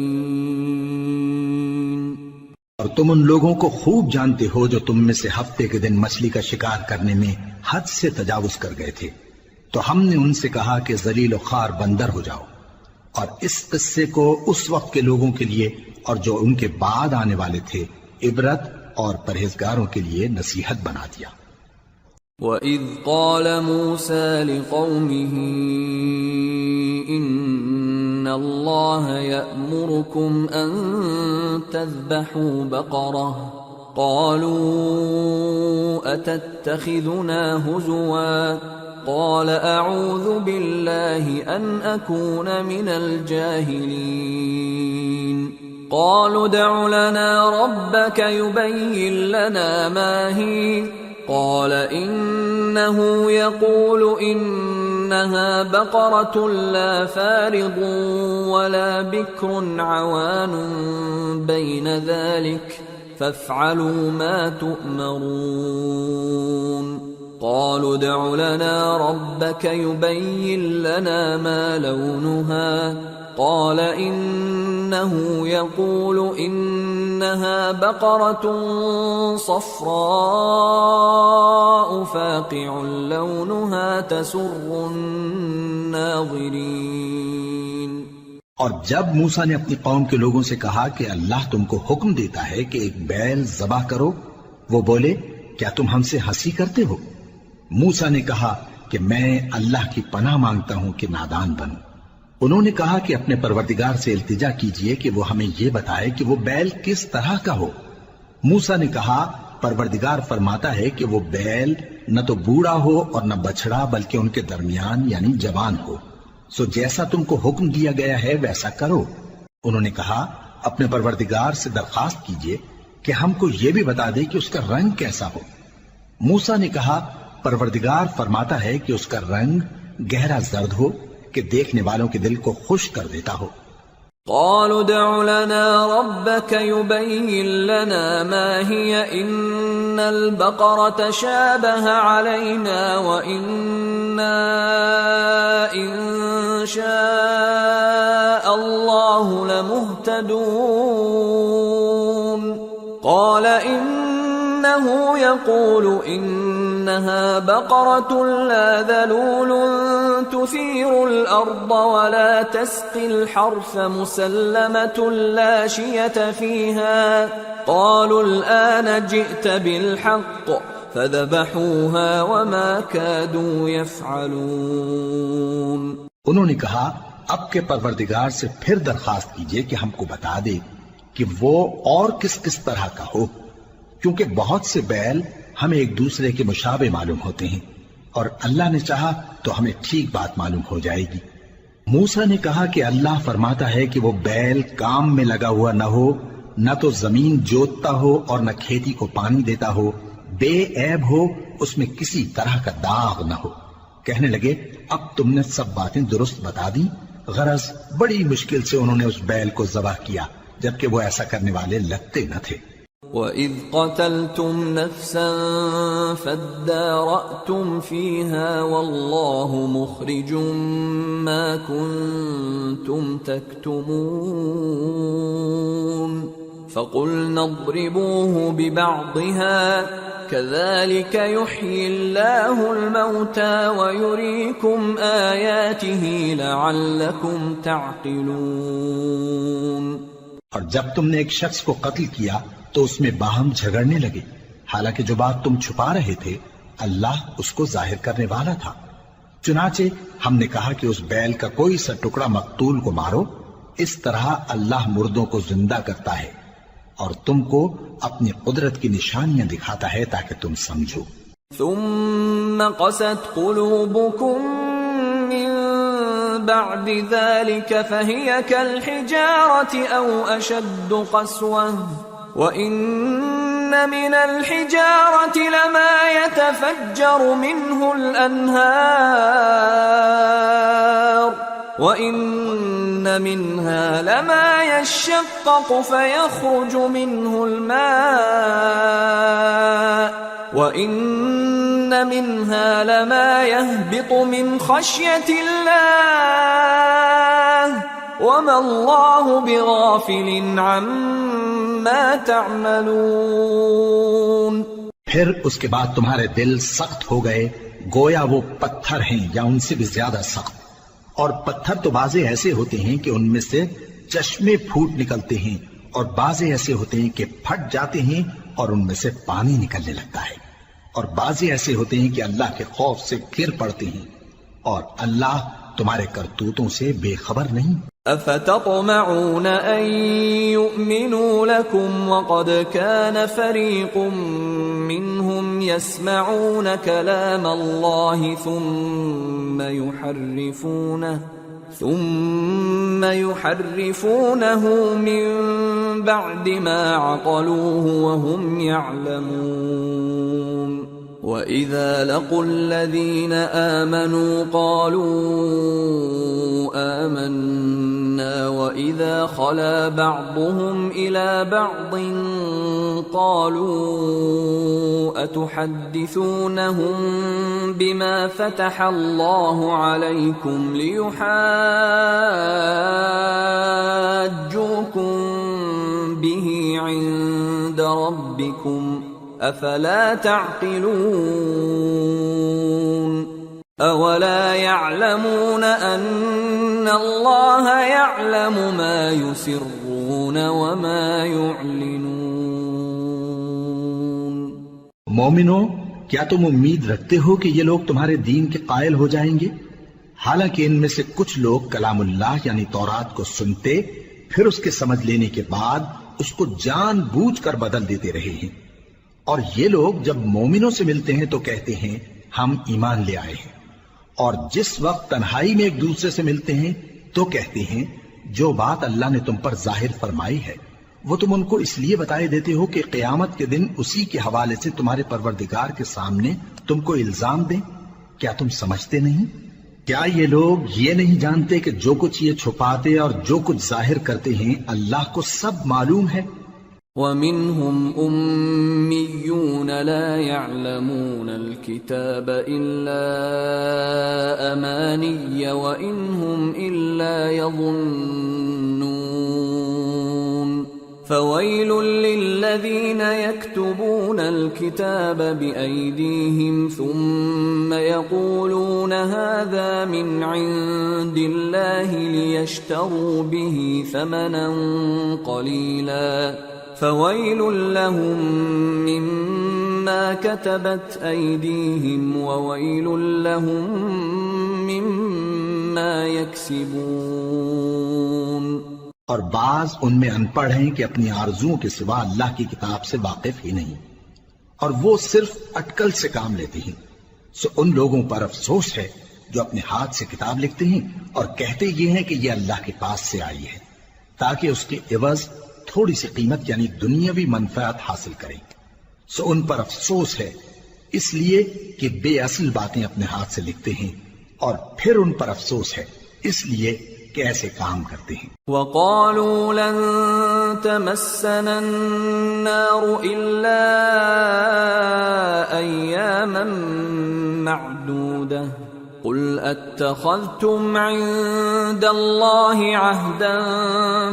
اور تم ان لوگوں کو خوب جانتے ہو جو تم میں سے ہفتے کے دن مچھلی کا شکار کرنے میں حد سے تجاوز کر گئے تھے، تو ہم نے ان سے کہا کہ ذلیل و خوار بندر ہو جاؤ، اور اس قصے کو اس وقت کے لوگوں کے لیے اور جو ان کے بعد آنے والے تھے عبرت اور پرہیزگاروں کے لیے نصیحت بنا دیا۔ وَإِذْ قَالَ مُوسَى لِقَوْمِهِ إِنَّ اللَّهَ يَأْمُرُكُمْ أَن تَذْبَحُوا بَقَرَةً قَالُوا أَتَتَّخِذُنَا هُزُوًا قَالَ أَعُوذُ بِاللَّهِ أَنْ أَكُونَ مِنَ الْجَاهِلِينَ قَالُوا ادْعُ لَنَا رَبَّكَ يُبَيِّن لَّنَا مَا هِيَ قال إنه يقول إنها بقرة لا فارض ولا بكر عوان بين ذلك فافعلوا ما تؤمرون قالوا ادع لنا ربك يبين لنا ما لونها قال إنه يقول إنها بقرة صفراء فاقع لونها تسر الناظرين۔ اور جب موسیٰ نے اپنی قوم کے لوگوں سے کہا کہ اللہ تم کو حکم دیتا ہے کہ ایک بیل ذبح کرو، وہ بولے کیا تم ہم سے ہنسی کرتے ہو؟ موسیٰ نے کہا کہ میں اللہ کی پناہ مانگتا ہوں کہ نادان بنوں۔ انہوں نے کہا کہ اپنے پروردگار سے التجا کیجئے کہ وہ ہمیں یہ بتائے کہ وہ بیل کس طرح کا ہو۔ موسیٰ نے کہا پروردگار فرماتا ہے کہ وہ بیل نہ تو بوڑھا ہو اور نہ بچڑا بلکہ ان کے درمیان یعنی جوان ہو، سو جیسا تم کو حکم دیا گیا ہے ویسا کرو۔ انہوں نے کہا اپنے پروردگار سے درخواست کیجئے کہ ہم کو یہ بھی بتا دے کہ اس کا رنگ کیسا ہو۔ موسیٰ نے کہا پروردگار فرماتا ہے کہ اس کا رنگ گہرا زرد ہو کہ دیکھنے والوں کے دل کو خوش کر دیتا ہو۔ قالوا ادع لنا ربك يبين لنا ما هي إن البقرة شابه علينا وإنا إن شاء الله لمهتدون قال إنه يقول إنها بقرة لا ذلول تثير الأرض ولا تسقي الحرث مسلمة لا شية فيها قالوا الآن جئت بالحق فذبحوها وما كادوا يفعلون. انہوں نے کہا اب کے پروردگار سے پھر درخواست کیجئے کہ ہم کو بتا دے کہ وہ اور کس کس طرح کا ہو، کیونکہ بہت سے بیل ہمیں ایک دوسرے کے مشابہ معلوم ہوتے ہیں، اور اللہ نے چاہا تو ہمیں ٹھیک بات معلوم ہو جائے گی. موسیٰ نے کہا کہ اللہ فرماتا ہے کہ وہ بیل کام میں لگا ہوا نہ ہو، نہ تو زمین جوتتا ہو اور نہ کھیتی کو پانی دیتا ہو، بے عیب ہو، اس میں کسی طرح کا داغ نہ ہو. کہنے لگے اب تم نے سب باتیں درست بتا دی. غرض بڑی مشکل سے انہوں نے اس بیل کو ذبح کیا، جبکہ وہ ایسا کرنے والے لگتے نہ تھے. وَإِذْ قَتَلْتُمْ نَفْسًا فَادَّارَأْتُمْ فِيهَا وَاللَّهُ مُخْرِجٌ مَا كُنْتُمْ تَكْتُمُونَ فَقُلْنَا اضْرِبُوهُ بِبَعْضِهَا كَذَلِكَ يُحْيِي اللَّهُ الْمَوْتَى وَيُرِيكُمْ آيَاتِهِ لَعَلَّكُمْ تَعْقِلُونَ. اور جب تم نے ایک شخص کو قتل کیا تو اس میں باہم جھگڑنے لگے، حالانکہ جو بات تم چھپا رہے تھے اللہ اس کو ظاہر کرنے والا تھا. چنانچہ ہم نے کہا کہ اس بیل کا کوئی سا ٹکڑا مقتول کو مارو، اس طرح اللہ مردوں کو زندہ کرتا ہے اور تم کو اپنی قدرت کی نشانیاں دکھاتا ہے تاکہ تم سمجھو. ثم قست قلوبكم من بعد ذلك فهي كالحجارة أو أشد قسوة وإن من الحجارة لما يتفجر منه الأنهار وَإِنَّ مِنْهَا لَمَا يَشَّقَّقُ فَيَخْرُجُ مِنْهُ الْمَاءُ وَإِنَّ مِنْهَا لَمَا يَهْبِطُ مِنْ خَشْيَةِ اللَّهِ وَمَا اللَّهُ بِغَافِلٍ عَمَّا تَعْمَلُونَ. پھر اس کے بعد تمہارے دل سخت ہو گئے گویا وہ پتھر ہیں یا ان سے بھی زیادہ سخت. اور پتھر تو بعضے ایسے ہوتے ہیں کہ ان میں سے چشمے پھوٹ نکلتے ہیں، اور بعضے ایسے ہوتے ہیں کہ پھٹ جاتے ہیں اور ان میں سے پانی نکلنے لگتا ہے، اور بعضے ایسے ہوتے ہیں کہ اللہ کے خوف سے گر پڑتے ہیں، اور اللہ تمہارے کرتوتوں سے بے خبر نہیں. افتطمعون ان يؤمنوا لكم وقد كان فريق منهم يسمعون كلام الله ثم يحرفونه من بعد ما عقلوه وهم يعلمون. وَإِذَا لَقُوا الَّذِينَ آمَنُوا قَالُوا آمَنَّا وَإِذَا خَلَا بَعْضُهُمْ إِلَى بَعْضٍ قَالُوا أَتُحَدِّثُونَهُم بِمَا فَتَحَ اللَّهُ عَلَيْكُمْ لِيُحَاجُّوكُم بِهِ عِندَ رَبِّكُمْ افلا تعقلون. اولا يعلمون ان الله يعلم ما يسرون وما يعلنون. مومنو، کیا تم امید رکھتے ہو کہ یہ لوگ تمہارے دین کے قائل ہو جائیں گے؟ حالانکہ ان میں سے کچھ لوگ کلام اللہ یعنی تورات کو سنتے پھر اس کے سمجھ لینے کے بعد اس کو جان بوجھ کر بدل دیتے رہے ہیں. اور یہ لوگ جب مومنوں سے ملتے ہیں تو کہتے ہیں ہم ایمان لے آئے ہیں، اور جس وقت تنہائی میں ایک دوسرے سے ملتے ہیں تو کہتے ہیں جو بات اللہ نے تم پر ظاہر فرمائی ہے وہ تم ان کو اس لیے بتائے دیتے ہو کہ قیامت کے دن اسی کے حوالے سے تمہارے پروردگار کے سامنے تم کو الزام دیں. کیا تم سمجھتے نہیں؟ کیا یہ لوگ یہ نہیں جانتے کہ جو کچھ یہ چھپاتے اور جو کچھ ظاہر کرتے ہیں اللہ کو سب معلوم ہے؟ وَمِنْهُمْ أُمِّيُّونَ لَا يَعْلَمُونَ الْكِتَابَ إِلَّا أَمَانِيَّ وَإِنْ هُمْ إِلَّا يَظُنُّونَ. فَوَيْلٌ لِلَّذِينَ الذين يكتبون الكتاب بأيديهم ثم يقولون هذا من عند الله ليشتروا به ثمنا قليلا فويل لهم مما كتبت أيديهم وويل لهم مما يكسبون۔ اور بعض ان میں ان پڑھ ہیں کہ اپنی آرزوؤں کے سوا اللہ کی کتاب سے واقف ہی نہیں، اور وہ صرف اٹکل سے کام لیتے ہیں، سو ان لوگوں پر افسوس ہے جو اپنے ہاتھ سے کتاب لکھتے ہیں اور کہتے یہ ہیں کہ یہ اللہ کے پاس سے آئی ہے تاکہ اس کے عوض تھوڑی سی قیمت یعنی دنیاوی منفعت حاصل کریں، سو ان پر افسوس ہے اس لیے کہ بے اصل باتیں اپنے ہاتھ سے لکھتے ہیں، اور پھر ان پر افسوس ہے اس لیے کہ ایسے کام کرتے ہیں۔ وَقَالُوا لَن تَمَسَّنَا النَّارُ إِلَّا أَيَّامًا مَّعْدُودَةً قُلْ أَتَّخَذْتُمْ عِندَ اللَّهِ عَهْدًا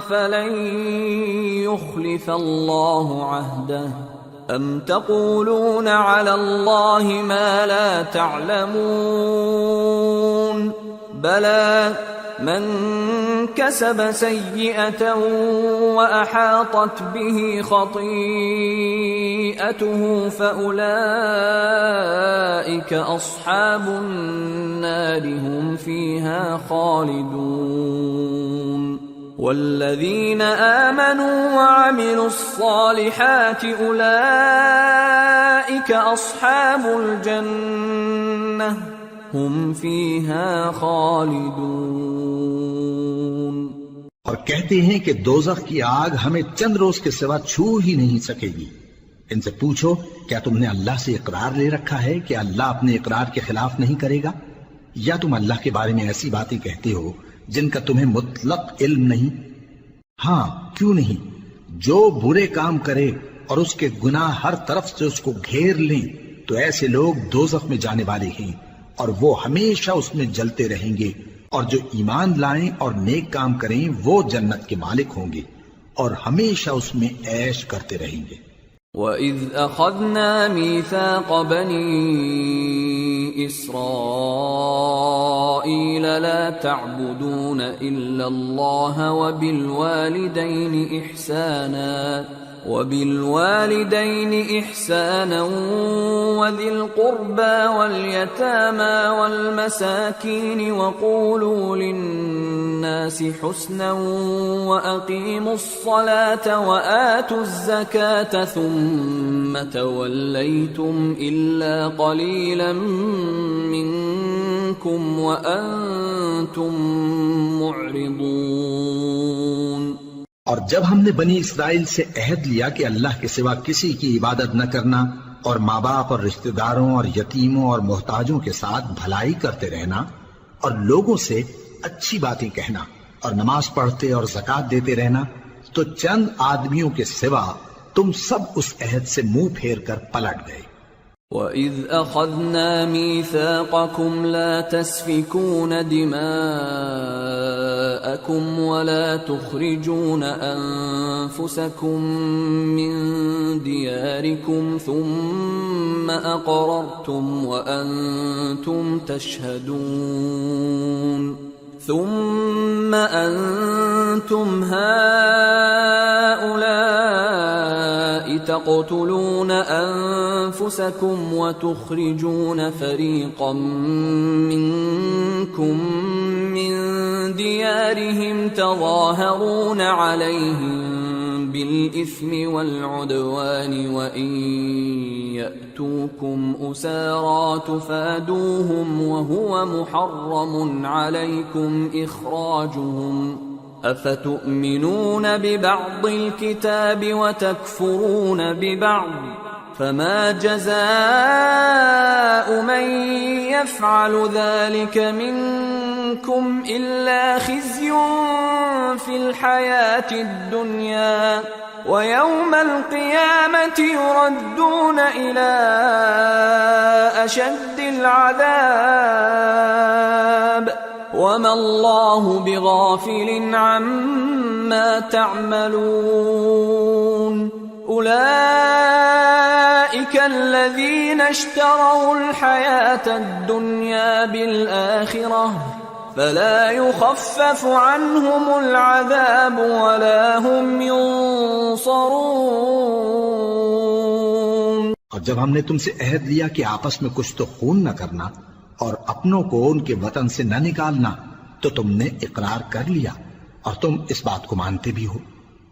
فَلَن يُخْلِفَ اللَّهُ عَهْدَهُ أَمْ تَقُولُونَ عَلَى اللَّهِ مَا لَا تَعْلَمُونَ بَلَى من كسب سيئة وأحاطت به خطيئته فأولئك أصحاب النار هم فيها خالدون والذين آمنوا وعملوا الصالحات أولئك أصحاب الجنة هم فيها خالدون۔ اور کہتے ہیں کہ دوزخ کی آگ ہمیں چند روز کے سوا چھو ہی نہیں سکے گی۔ ان سے پوچھو کیا تم نے اللہ سے اقرار لے رکھا ہے کہ اللہ اپنے اقرار کے خلاف نہیں کرے گا، یا تم اللہ کے بارے میں ایسی باتیں کہتے ہو جن کا تمہیں مطلق علم نہیں؟ ہاں کیوں نہیں، جو برے کام کرے اور اس کے گناہ ہر طرف سے اس کو گھیر لیں تو ایسے لوگ دوزخ میں جانے والے ہیں، اور وہ ہمیشہ اس میں جلتے رہیں گے، اور جو ایمان لائیں اور نیک کام کریں وہ جنت کے مالک ہوں گے اور ہمیشہ اس میں عیش کرتے رہیں گے۔ وَإِذْ أَخَذْنَا مِيثَاقَ بَنِي إِسْرَائِيلَ لَا تَعْبُدُونَ إِلَّا اللَّهَ وَبِالْوَالِدَيْنِ إِحْسَانًا وَذِي الْقُرْبَى وَالْيَتَامَى وَالْمَسَاكِينِ وَقُولُوا لِلنَّاسِ حُسْنًا وَأَقِيمُوا الصَّلَاةَ وَآتُوا الزَّكَاةَ ثُمَّ تَوَلَّيْتُمْ إِلَّا قَلِيلًا مِّنكُمْ وَأَنتُمْ مُعْرِضُونَ۔ اور جب ہم نے بنی اسرائیل سے عہد لیا کہ اللہ کے سوا کسی کی عبادت نہ کرنا، اور ماں باپ اور رشتہ داروں اور یتیموں اور محتاجوں کے ساتھ بھلائی کرتے رہنا، اور لوگوں سے اچھی باتیں کہنا، اور نماز پڑھتے اور زکوٰۃ دیتے رہنا، تو چند آدمیوں کے سوا تم سب اس عہد سے منہ پھیر کر پلٹ گئے۔ وَإِذْ أَخَذْنَا مِيثَاقَكُمْ لَا تَسْفِكُونَ دِمَاءَكُمْ وَلَا تُخْرِجُونَ أَنفُسَكُمْ مِنْ دِيَارِكُمْ ثُمَّ أَقْرَرْتُمْ وَأَنْتُمْ تَشْهَدُونَ ثُمَّ أَنْتُمْ هَؤُلَاءِ تَقْتُلُونَ أَنفُسَكُمْ وَتُخْرِجُونَ فَرِيقًا مِّنكُمْ مِنْ دِيَارِهِمْ تَظَاهَرُونَ عَلَيْهِمْ بِالْإِثْمِ وَالْعُدْوَانِ وَإِنْ يَأْتُوكُمْ أُسَارَى تُفَادُوهُمْ وَهُوَ مُحَرَّمٌ عَلَيْكُمْ إِخْرَاجُهُمْ أَفَتُؤْمِنُونَ بِبَعْضِ الْكِتَابِ وَتَكْفُرُونَ بِبَعْضٍ فَمَا جَزَاءُ مَنْ يَفْعَلُ ذَلِكَ مِنْكُمْ إِلَّا خِزْيٌ فِي الْحَيَاةِ الدُّنْيَا وَيَوْمَ الْقِيَامَةِ يُرَدُّونَ إِلَى أَشَدِّ الْعَذَابِ وَمَا اللَّهُ بِغَافِلٍ عَمَّا تَعْمَلُونَ أولئك الذين اشتروا الحياة الدنيا بالآخرة فلا يخفف عنهم العذاب ولا هم ينصرون۔ اور جب ہم نے تم سے عہد لیا کہ آپس میں کچھ تو خون نہ کرنا اور اپنوں کو ان کے وطن سے نہ نکالنا، تو تم نے اقرار کر لیا اور تم اس بات کو مانتے بھی ہو۔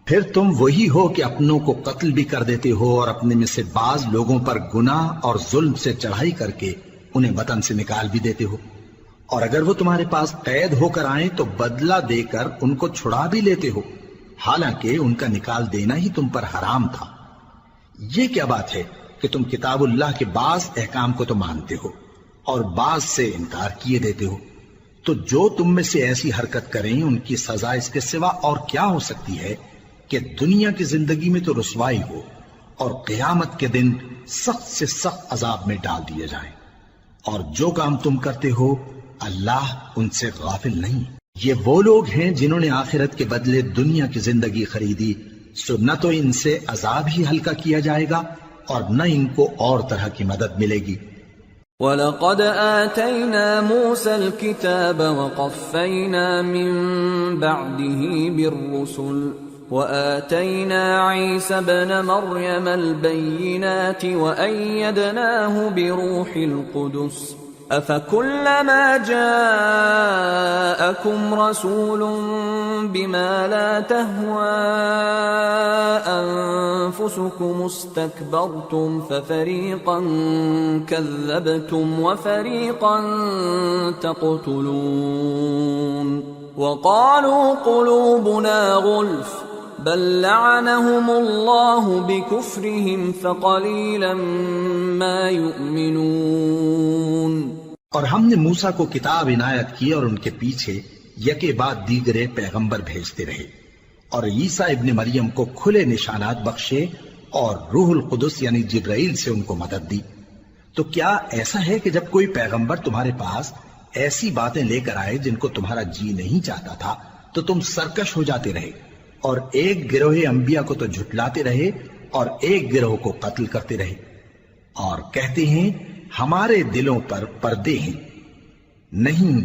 پھر تم وہی ہو کہ اپنوں کو قتل بھی کر دیتے ہو اور اپنے میں سے بعض لوگوں پر گناہ اور ظلم سے چڑھائی کر کے انہیں وطن سے نکال بھی دیتے ہو، اور اگر وہ تمہارے پاس قید ہو کر آئیں تو بدلہ دے کر ان کو چھڑا بھی لیتے ہو، حالانکہ ان کا نکال دینا ہی تم پر حرام تھا۔ یہ کیا بات ہے کہ تم کتاب اللہ کے بعض احکام کو تو مانتے ہو اور بعض سے انکار کیے دیتے ہو؟ تو جو تم میں سے ایسی حرکت کریں ان کی سزا اس کے سوا اور کیا ہو سکتی ہے کہ دنیا کی زندگی میں تو رسوائی ہو اور قیامت کے دن سخت سے سخت عذاب میں ڈال دیے جائیں۔ اور جو کام تم کرتے ہو اللہ ان سے غافل نہیں۔ یہ وہ لوگ ہیں جنہوں نے آخرت کے بدلے دنیا کی زندگی خریدی، سو نہ تو ان سے عذاب ہی ہلکا کیا جائے گا اور نہ ان کو اور طرح کی مدد ملے گی۔ وَلَقَدْ آتَيْنَا مُوسَى الْكِتَابَ وَقَفَّيْنَا مِن بَعْدِهِ بِالرُّسُلِ وَآتَيْنَا عِيسَى ابْنَ مَرْيَمَ الْبَيِّنَاتِ وَأَيَّدْنَاهُ بِرُوحِ الْقُدُسِ أَفَكُلَّمَا جَاءَكُمْ رَسُولٌ بِمَا لَا تَهْوَى أَنفُسُكُمُ اسْتَكْبَرْتُمْ فَفَرِيقًا كَذَّبْتُمْ وَفَرِيقًا تَقْتُلُونَ وَقَالُوا قُلُوبُنَا غُلْفٌ بَل لَّعَنَهُمُ اللَّهُ بِكُفْرِهِمْ فَقَلِيلًا مَّا يُؤْمِنُونَ۔ اور ہم نے موسیٰ کو کتاب عنایت کی اور ان کے پیچھے یکے بعد دیگرے پیغمبر بھیجتے رہے، اور عیسیٰ ابن مریم کو کھلے نشانات بخشے اور روح القدس یعنی جبرائیل سے ان کو مدد دی۔ تو کیا ایسا ہے کہ جب کوئی پیغمبر تمہارے پاس ایسی باتیں لے کر آئے جن کو تمہارا جی نہیں چاہتا تھا تو تم سرکش ہو جاتے رہے، اور ایک گروہ انبیاء کو تو جھٹلاتے رہے اور ایک گروہ کو قتل کرتے رہے، اور کہتے ہیں ہمارے دلوں پر پردے ہیں؟ نہیں،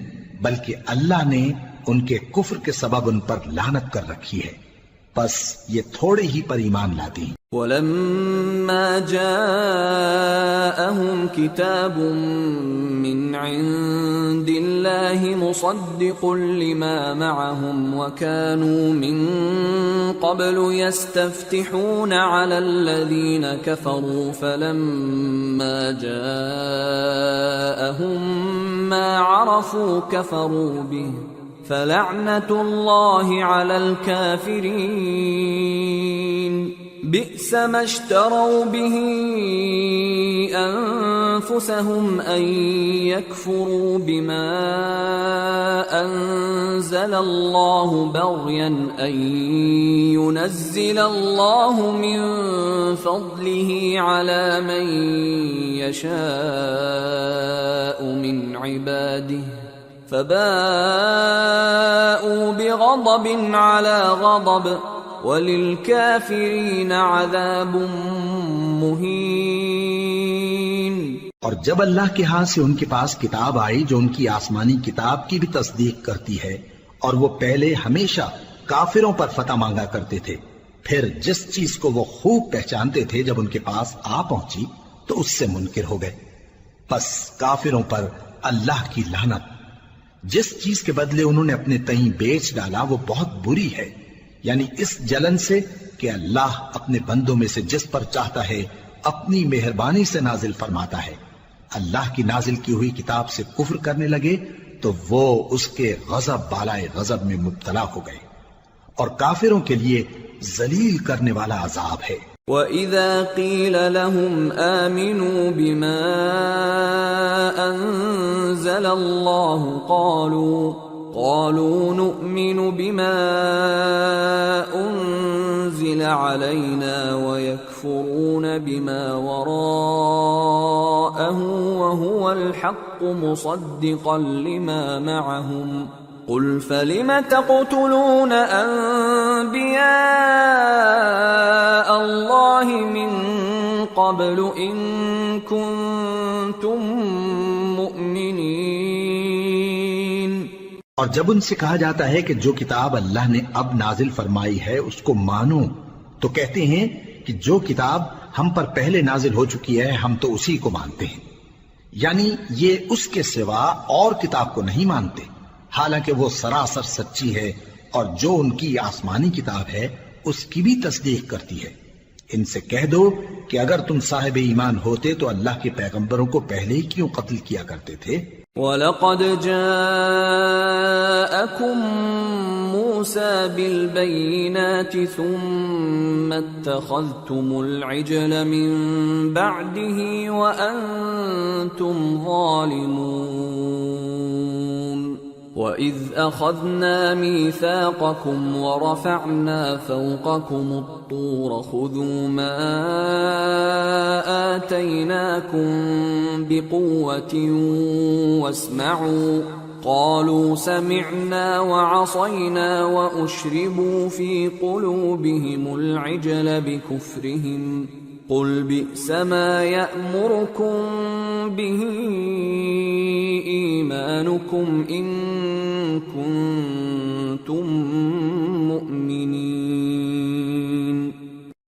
بلکہ اللہ نے ان کے کفر کے سبب ان پر لعنت کر رکھی ہے، بس یہ تھوڑے ہی پر ایمان لاتے ہیں۔ وَلَمَّا جَاءَهُمْ كِتَابٌ مِّنْ عِندِ اللَّهِ مُصَدِّقٌ لِّمَا مَعَهُمْ وَكَانُوا مِن قَبْلُ يَسْتَفْتِحُونَ عَلَى الَّذِينَ كَفَرُوا فَلَمَّا جَاءَهُم مَّا عَرَفُوا كَفَرُوا بِهِ فَلَعْنَةُ اللَّهِ عَلَى الْكَافِرِينَ بئس ما اشتروا به أنفسهم أن يكفروا بما أنزل الله بغيا أن ينزل الله من فضله على من يشاء من عباده فباءوا بغضب على غضب وَلِلْكَافِرِينَ عَذَابٌ مُّهِينٌ۔ اور جب اللہ کے ہاں سے ان کے پاس کتاب آئی جو ان کی آسمانی کتاب کی بھی تصدیق کرتی ہے، اور وہ پہلے ہمیشہ کافروں پر فتح مانگا کرتے تھے، پھر جس چیز کو وہ خوب پہچانتے تھے جب ان کے پاس آ پہنچی تو اس سے منکر ہو گئے، بس کافروں پر اللہ کی لعنت۔ جس چیز کے بدلے انہوں نے اپنے تئیں بیچ ڈالا وہ بہت بری ہے، یعنی اس جلن سے کہ اللہ اپنے بندوں میں سے جس پر چاہتا ہے اپنی مہربانی سے نازل فرماتا ہے۔ اللہ کی نازل کی ہوئی کتاب سے کفر کرنے لگے تو وہ اس کے غضب بالائے غضب میں مبتلا ہو گئے، اور کافروں کے لیے ذلیل کرنے والا عذاب ہے۔ وَإِذَا قِيلَ لَهُمْ آمِنُوا بِمَا أَنزَلَ اللَّهُ قالوا نؤمن بما أنزل علينا ويكفرون بما وراءه وهو الحق مصدقا لما معهم قل فلم تقتلون انبیاء اللہ من قبل ان کنتم مؤمنین. اور جب ان سے کہا جاتا ہے کہ جو کتاب اللہ نے اب نازل فرمائی ہے اس کو مانو تو کہتے ہیں کہ جو کتاب ہم پر پہلے نازل ہو چکی ہے ہم تو اسی کو مانتے ہیں، یعنی یہ اس کے سوا اور کتاب کو نہیں مانتے، حالانکہ وہ سراسر سچی ہے اور جو ان کی آسمانی کتاب ہے اس کی بھی تصدیق کرتی ہے. ان سے کہہ دو کہ اگر تم صاحب ایمان ہوتے تو اللہ کے پیغمبروں کو پہلے ہی کیوں قتل کیا کرتے تھے؟ وَلَقَدْ جَاءَكُمْ مُوسَى بِالْبَيِّنَاتِ ثُمَّ اتَّخَذْتُمُ الْعِجْلَ مِنْ بَعْدِهِ وَأَنْتُمْ ظَالِمُونَ. وَإِذْ أَخَذْنَا مِيثَاقَكُمْ وَرَفَعْنَا فَوْقَكُمُ الطُّورَ خُذُوا مَا آتَيْنَاكُمْ بِقُوَّةٍ وَاسْمَعُوا قَالُوا سَمِعْنَا وَعَصَيْنَا وَأُشْرِبُوا فِي قُلُوبِهِمُ الْعِجْلَ بِكُفْرِهِمْ قُلْ بِئْسَ مَا يَأْمُرُكُمْ بِهِ إِيمَانُكُمْ إِن كُنتُم مُّؤْمِنِينَ.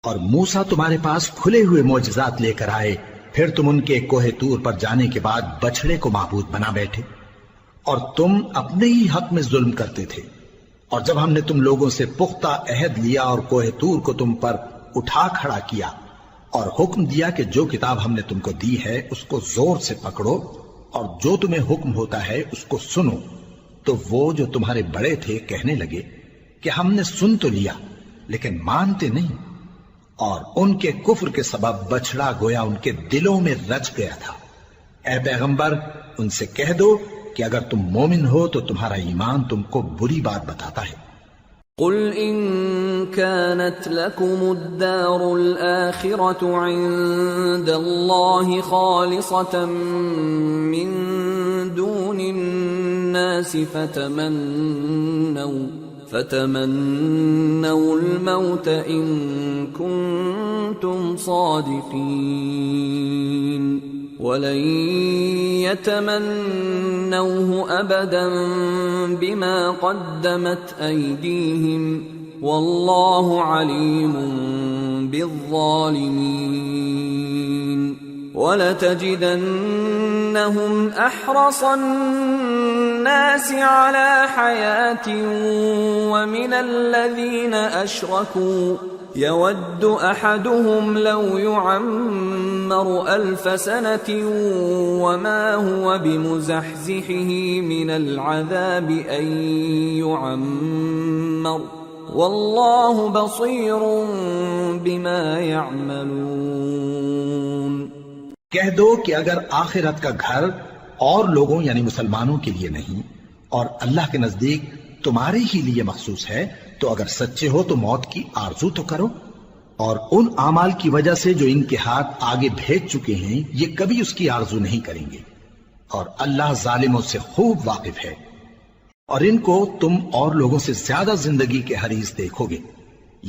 اور موسیٰ تمہارے پاس کھلے ہوئے معجزات لے کر آئے، پھر تم ان کے کوہ طور پر جانے کے بعد بچڑے کو معبود بنا بیٹھے اور تم اپنے ہی حق میں ظلم کرتے تھے. اور جب ہم نے تم لوگوں سے پختہ عہد لیا اور کوہ طور کو تم پر اٹھا کھڑا کیا اور حکم دیا کہ جو کتاب ہم نے تم کو دی ہے اس کو زور سے پکڑو اور جو تمہیں حکم ہوتا ہے اس کو سنو، تو وہ جو تمہارے بڑے تھے کہنے لگے کہ ہم نے سن تو لیا لیکن مانتے نہیں، اور ان کے کفر کے سبب بچڑا گویا ان کے دلوں میں رچ گیا تھا. اے پیغمبر ان سے کہہ دو کہ اگر تم مومن ہو تو تمہارا ایمان تم کو بری بات بتاتا ہے. قل إن كانت لكم الدار الآخرة عند الله خالصة من دون الناس فتمنوا الموت إن كنتم صادقين ولن يتمنوه أبدا بما قدمت أيديهم والله عليم بالظالمين. ولتجدنهم أحرص الناس على حياة ومن الذين أشركوا يود أحدهم لو يعمر 1000 سنة وما هو بمزحزحه من العذاب أن يعمر والله بصير بما يعملون. کہہ دو کہ اگر آخرت کا گھر اور لوگوں یعنی مسلمانوں کے لیے نہیں اور اللہ کے نزدیک تمہارے ہی لیے مخصوص ہے تو اگر سچے ہو تو موت کی آرزو تو کرو، اور ان اعمال کی وجہ سے جو ان کے ہاتھ آگے بھیج چکے ہیں یہ کبھی اس کی آرزو نہیں کریں گے، اور اللہ ظالموں سے خوب واقف ہے. اور ان کو تم اور لوگوں سے زیادہ زندگی کے حریص دیکھو گے،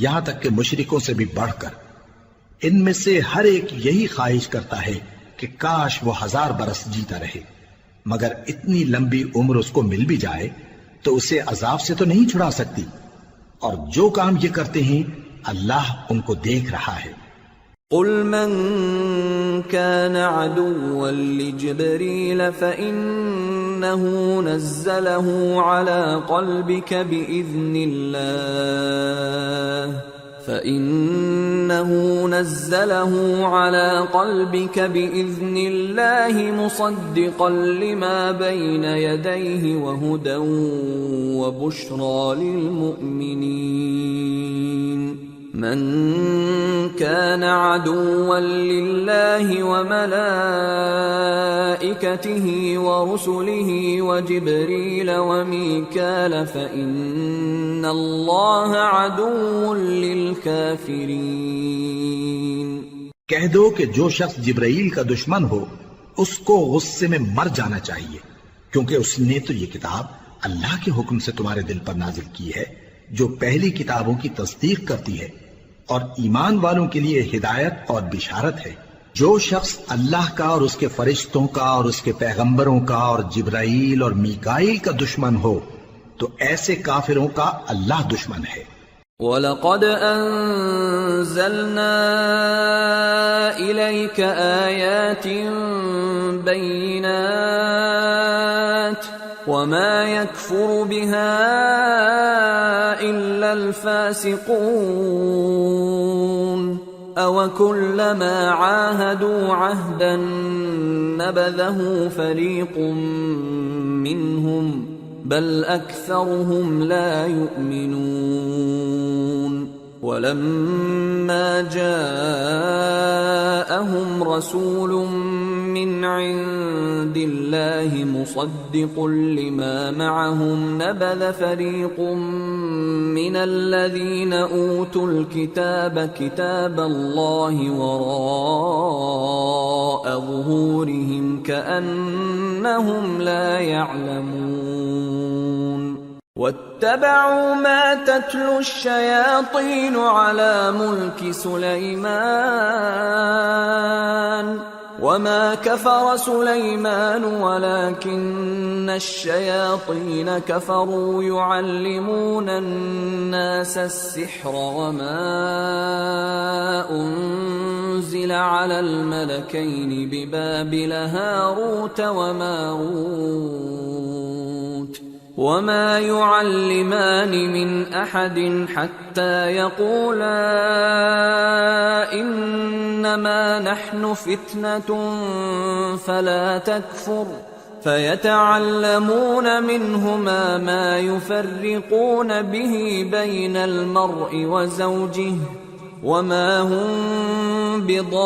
یہاں تک کہ مشرکوں سے بھی بڑھ کر. ان میں سے ہر ایک یہی خواہش کرتا ہے کہ کاش وہ 1000 برس جیتا رہے، مگر اتنی لمبی عمر اس کو مل بھی جائے تو اسے عذاب سے تو نہیں چھڑا سکتی، اور جو کام یہ کرتے ہیں اللہ ان کو دیکھ رہا ہے. قل من كان عدوا لجبريل فإنه نزله على قلبك بإذن الله مصدقا لما بين يديه وهدى وبشرى للمؤمنين. من كان عدوا لله وملائكته ورسله وجبريل وميكال فإن الله عدو للكافرين. کہہ دو کہ جو شخص جبرائیل کا دشمن ہو اس کو غصے میں مر جانا چاہیے، کیونکہ اس نے تو یہ کتاب اللہ کے حکم سے تمہارے دل پر نازل کی ہے جو پہلی کتابوں کی تصدیق کرتی ہے اور ایمان والوں کے لیے ہدایت اور بشارت ہے۔ جو شخص اللہ کا اور اس کے فرشتوں کا اور اس کے پیغمبروں کا اور جبرائیل اور میکائیل کا دشمن ہو تو ایسے کافروں کا اللہ دشمن ہے۔ وَلَقَدْ أَنزَلْنَا إِلَيْكَ آيَاتٍ بَيِّنَاتٍ وَمَا يَكْفُرُ بِهَا إِلَّا الْفَاسِقُونَ أَوَكُلَّمَا عَاهَدُوا عَهْدًا نَبَذَهُ فَرِيقٌ مِّنْهُمْ بل أكثرهم لا يؤمنون ولما جاءهم رسول من عند الله مصدق لما معهم نبذ فريق من الذين أوتوا الكتاب كتاب الله وراء ظهورهم كأنهم لا يعلمون واتبعوا ما تتلو الشياطين على ملك سليمان وما كفر سليمان ولكن الشياطين كفروا يعلمون الناس السحر وما أنزل على الملكين ببابل هاروت وماروت وما يعلمان من أحد حتى يقولا إنما نحن فتنة فلا تكفر فيتعلمون منهما ما يفرقون به بين المرء وزوجه وما هم بضارين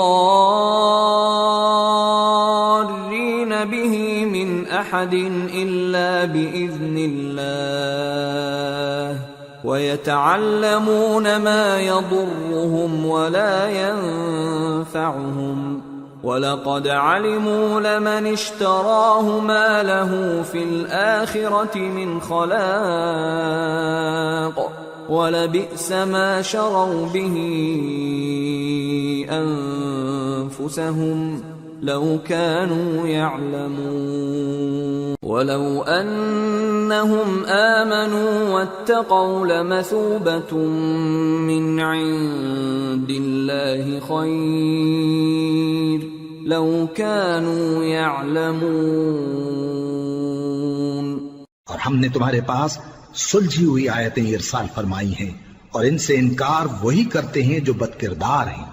به من أحد إلا بإذن الله ويتعلمون ما يضرهم ولا ينفعهم وَلَقَدْ عَلِمُوا لَمَنِ اشْتَرَاهُ مَا لَهُ فِي الْآخِرَةِ مِنْ خَلَاقٍ وَلَبِئْسَ مَا شَرَوْا بِهِ أَنفُسَهُمْ لَوْ كَانُوا يَعْلَمُونَ وَلَوْ أَنَّهُمْ آمَنُوا وَاتَّقَوْا لَمَثُوبَةٌ مِّنْ عِندِ اللَّهِ خَيْرٌ لَوْ كَانُوا يَعْلَمُونَ۔ اور ہم نے تمہارے پاس سلجھی ہوئی آیتیں ارسال فرمائی ہیں اور ان سے انکار وہی کرتے ہیں جو بدکردار ہیں۔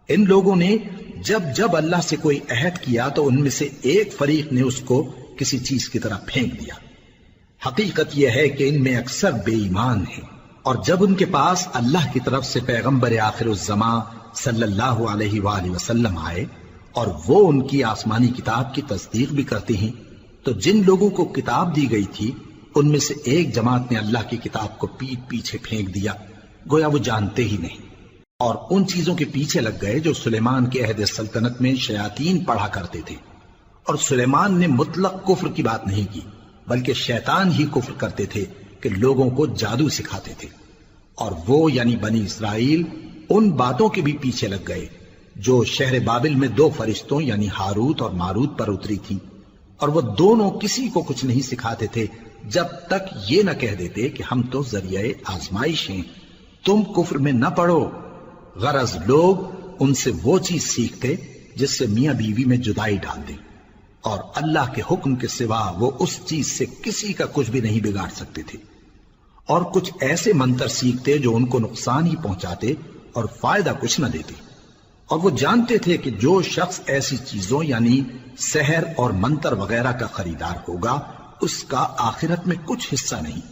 ان لوگوں نے جب جب اللہ سے کوئی عہد کیا تو ان میں سے ایک فریق نے اس کو کسی چیز کی طرح پھینک دیا۔ حقیقت یہ ہے کہ ان میں اکثر بے ایمان ہیں، اور جب ان کے پاس اللہ کی طرف سے پیغمبر آخر الزمان صلی اللہ علیہ وآلہ وسلم آئے اور وہ ان کی آسمانی کتاب کی تصدیق بھی کرتے ہیں، تو جن لوگوں کو کتاب دی گئی تھی ان میں سے ایک جماعت نے اللہ کی کتاب کو پیٹ پیچھے پھینک دیا، گویا وہ جانتے ہی نہیں، اور ان چیزوں کے پیچھے لگ گئے جو سلیمان کے عہد سلطنت میں شیاطین پڑھا کرتے تھے۔ اور سلیمان نے مطلق کفر کی بات نہیں کی، بلکہ شیطان ہی کفر کرتے تھے کہ لوگوں کو جادو سکھاتے تھے۔ اور وہ یعنی بنی اسرائیل ان باتوں کے بھی پیچھے لگ گئے جو شہر بابل میں دو فرشتوں یعنی ہاروت اور ماروت پر اتری تھی، اور وہ دونوں کسی کو کچھ نہیں سکھاتے تھے جب تک یہ نہ کہہ دیتے کہ ہم تو ذریعہ آزمائش ہیں، تم کفر میں نہ پڑو۔ غرض لوگ ان سے وہ چیز سیکھتے جس سے میاں بیوی میں جدائی ڈال دیں، اور اللہ کے حکم کے سوا وہ اس چیز سے کسی کا کچھ بھی نہیں بگاڑ سکتے تھے، اور کچھ ایسے منتر سیکھتے جو ان کو نقصان ہی پہنچاتے اور فائدہ کچھ نہ دیتے۔ اور وہ جانتے تھے کہ جو شخص ایسی چیزوں یعنی سحر اور منتر وغیرہ کا خریدار ہوگا اس کا آخرت میں کچھ حصہ نہیں،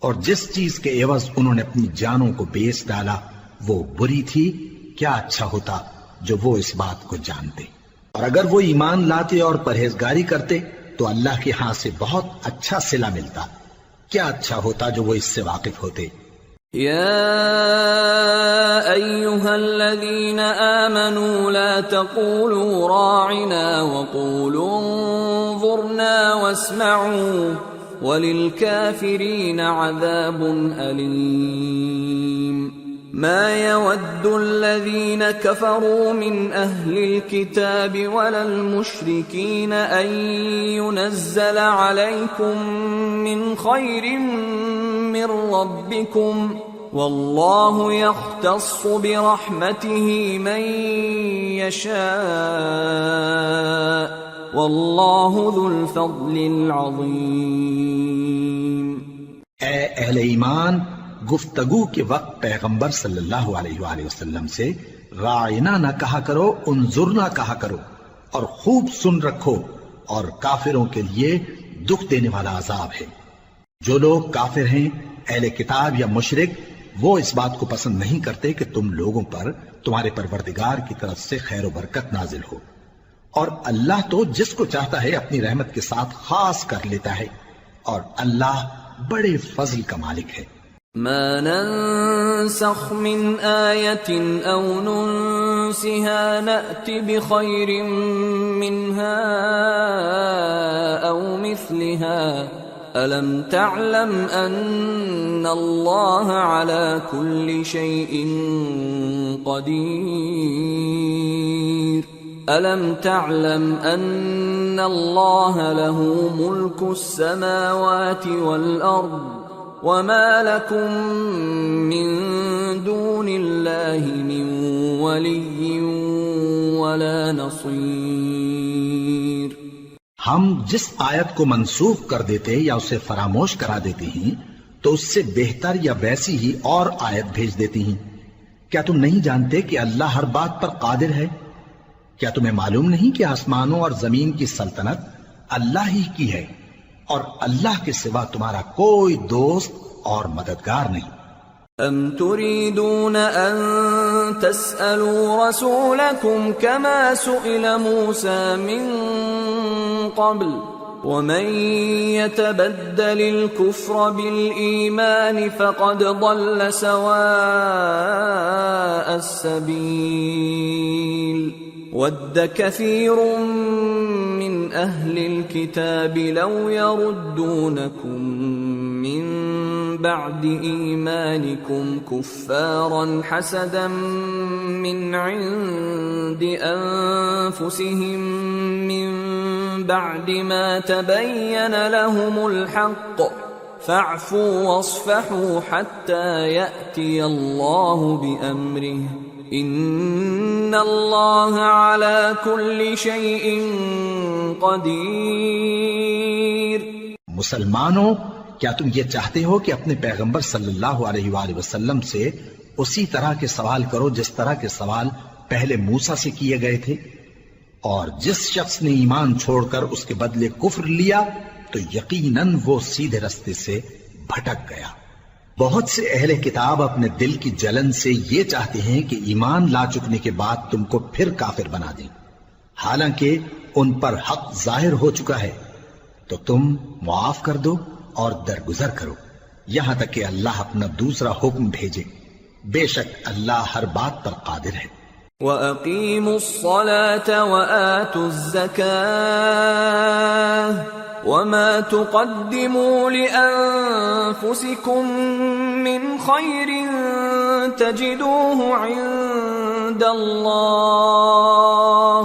اور جس چیز کے عوض انہوں نے اپنی جانوں کو بیچ ڈالا وہ بری تھی، کیا اچھا ہوتا جو وہ اس بات کو جانتے۔ اور اگر وہ ایمان لاتے اور پرہیزگاری کرتے تو اللہ کے ہاں سے بہت اچھا صلہ ملتا، کیا اچھا ہوتا جو وہ اس سے واقف ہوتے۔ يا أيها الذين آمنوا لا تقولوا راعنا وقولوا انظرنا واسمعوا وَلِلْكَافِرِينَ عَذَابٌ أَلِيمٌ مَا يَوَدُّ الَّذِينَ كَفَرُوا مِنْ أَهْلِ الْكِتَابِ وَلَا الْمُشْرِكِينَ أَنْ يُنَزَّلَ عَلَيْكُمْ مِنْ خَيْرٍ مِّنْ رَبِّكُمْ وَاللَّهُ يَخْتَصُّ بِرَحْمَتِهِ مَنْ يَشَاءُ وَاللَّهُ ذُو الْفَضْلِ الْعَظِيمِ۔ اے اہل ایمان، گفتگو کے وقت پیغمبر صلی اللہ علیہ وآلہ وسلم سے راعنا نہ کہا کرو، انظرنا کہا کرو، اور خوب سن رکھو، اور کافروں کے لیے دکھ دینے والا عذاب ہے۔ جو لوگ کافر ہیں، اہل کتاب یا مشرک، وہ اس بات کو پسند نہیں کرتے کہ تم لوگوں پر تمہارے پروردگار کی طرف سے خیر و برکت نازل ہو، اور اللہ تو جس کو چاہتا ہے اپنی رحمت کے ساتھ خاص کر لیتا ہے، اور اللہ بڑے فضل کا مالک ہے۔ ما ننسخ من آية أو ننسها نأت بخير منها أو مثلها ألم تعلم أن الله على كل شيء قدير ألم تعلم أن الله له ملك السماوات والأرض وما لكم من دون الله من ولي ولا نصير۔ ہم جس آیت کو منسوخ کر دیتے یا اسے فراموش کرا دیتے ہیں تو اس سے بہتر یا ویسی ہی اور آیت بھیج دیتی ہیں۔ کیا تم نہیں جانتے کہ اللہ ہر بات پر قادر ہے؟ کیا تمہیں معلوم نہیں کہ آسمانوں اور زمین کی سلطنت اللہ ہی کی ہے، اور اللہ کے سوا تمہارا کوئی دوست اور مددگار نہیں؟ ام تريدون ان تسألوا رسولكم كما سئل موسى من قبل ومن يتبدل الكفر بالإيمان فقد ضل سواء السبيل ود كثير من أهل الكتاب لو يردونكم من بعد إيمانكم كفارا حسدا من عند أنفسهم من بعد ما تبين لهم الحق فاعفوا واصفحوا حتى يأتي الله بأمره ان اللہ علی کل شیء قدیر۔ مسلمانوں، کیا تم یہ چاہتے ہو کہ اپنے پیغمبر صلی اللہ علیہ وآلہ وسلم سے اسی طرح کے سوال کرو جس طرح کے سوال پہلے موسیٰ سے کیے گئے تھے؟ اور جس شخص نے ایمان چھوڑ کر اس کے بدلے کفر لیا تو یقیناً وہ سیدھے رستے سے بھٹک گیا۔ بہت سے اہل کتاب اپنے دل کی جلن سے یہ چاہتے ہیں کہ ایمان لا چکنے کے بعد تم کو پھر کافر بنا دیں، حالانکہ ان پر حق ظاہر ہو چکا ہے۔ تو تم معاف کر دو اور درگزر کرو یہاں تک کہ اللہ اپنا دوسرا حکم بھیجے، بے شک اللہ ہر بات پر قادر ہے۔ وَأَقِيمُوا الصَّلَاةَ وَآتُوا الزَّكَاةَ وَمَا تُقَدِّمُوا لِأَنفُسِكُم مِّنْ خَيْرٍ تَجِدُوهُ عِندَ اللَّهِ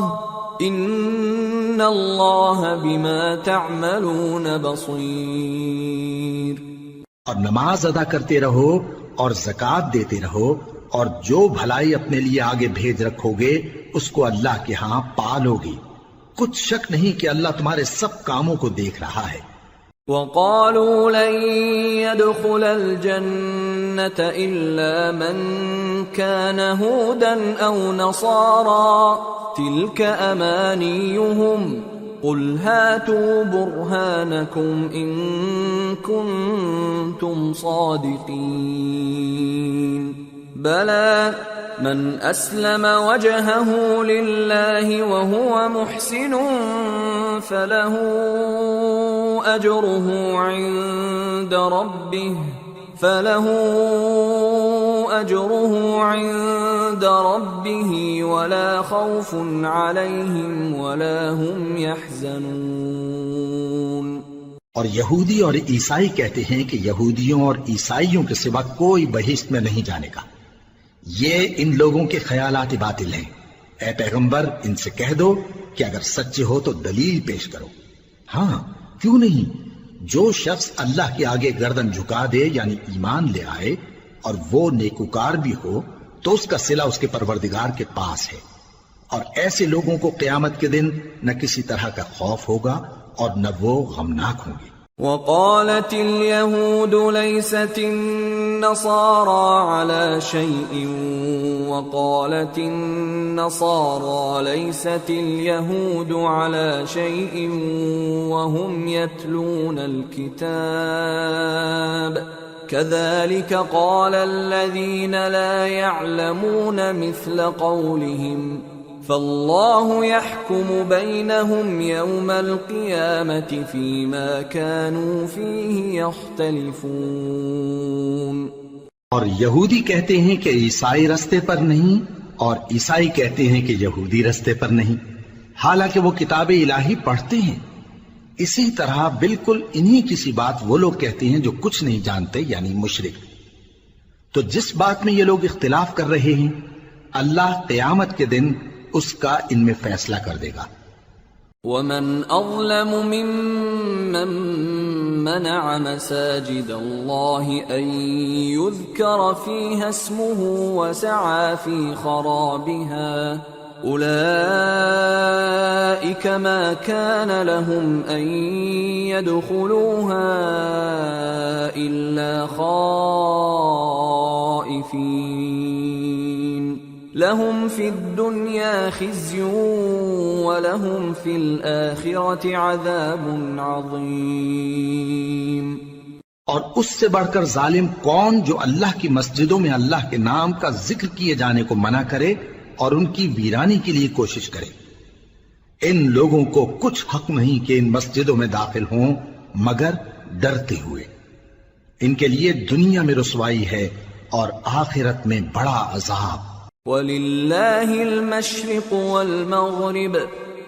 إِنَّ اللَّهَ بِمَا تَعْمَلُونَ بَصِيرٌ۔ اور نماز ادا کرتے رہو اور زکوٰۃ دیتے رہو، اور جو بھلائی اپنے لیے آگے بھیج رکھو گے اس کو اللہ کے ہاں پالو گے۔ کچھ شک نہیں کہ اللہ تمہارے سب کاموں کو دیکھ رہا ہے۔ وَقَالُوا لَن يَدْخُلَ الْجَنَّةَ إِلَّا مَن كَانَ هُودًا أَوْ نَصَارَىٰ تِلْكَ أَمَانِيُّهُمْ قُلْ هَاتُوا بُرْهَانَكُمْ إِن كُنتُمْ صَادِقِينَ بَلَىٰ من أسلم وجهه لله وهو محسن فله أجره عند ربه ولا خوف عليهم ولا هم يحزنون۔ اور یہودی اور عیسائی کہتے ہیں کہ یہودیوں اور عیسائیوں کے سوا کوئی بہشت میں نہیں جانے کا۔ یہ ان لوگوں کے خیالات باطل ہیں۔ اے پیغمبر ان سے کہہ دو کہ اگر سچے ہو تو دلیل پیش کرو۔ ہاں کیوں نہیں، جو شخص اللہ کے آگے گردن جھکا دے یعنی ایمان لے آئے اور وہ نیکوکار بھی ہو تو اس کا صلہ اس کے پروردگار کے پاس ہے، اور ایسے لوگوں کو قیامت کے دن نہ کسی طرح کا خوف ہوگا اور نہ وہ غمناک ہوں گے۔ وقالت اليهود ليست النصارى على شيء وقالت النصارى ليست اليهود على شيء وهم يتلون الكتاب كذلك قال الذين لا يعلمون مثل قولهم فالله يحكم بينهم يوم القيامة فيما كانوا فيه يختلفون۔ اور یہودی کہتے ہیں کہ عیسائی رستے پر نہیں، اور عیسائی کہتے ہیں کہ یہودی رستے پر نہیں، حالانکہ وہ کتاب الہی پڑھتے ہیں۔ اسی طرح بالکل انہی کسی بات وہ لوگ کہتے ہیں جو کچھ نہیں جانتے یعنی مشرک۔ تو جس بات میں یہ لوگ اختلاف کر رہے ہیں اللہ قیامت کے دن اس کا ان میں فیصلہ کر دے گا۔ ومن اظلم ممن منع مساجد الله ان يذكر فيها اسمه وسعى في خرابها اولئك ما كان لهم ان يدخلوها الا خائفين لهم في الدنيا خزي ولهم في الآخرة عذاب عظيم۔ اور اس سے بڑھ کر ظالم کون جو اللہ کی مسجدوں میں اللہ کے نام کا ذکر کیے جانے کو منع کرے اور ان کی ویرانی کے لیے کوشش کرے۔ ان لوگوں کو کچھ حق نہیں کہ ان مسجدوں میں داخل ہوں مگر ڈرتے ہوئے۔ ان کے لیے دنیا میں رسوائی ہے اور آخرت میں بڑا عذاب۔ وَلِلَّهِ الْمَشْرِقُ وَالْمَغْرِبُ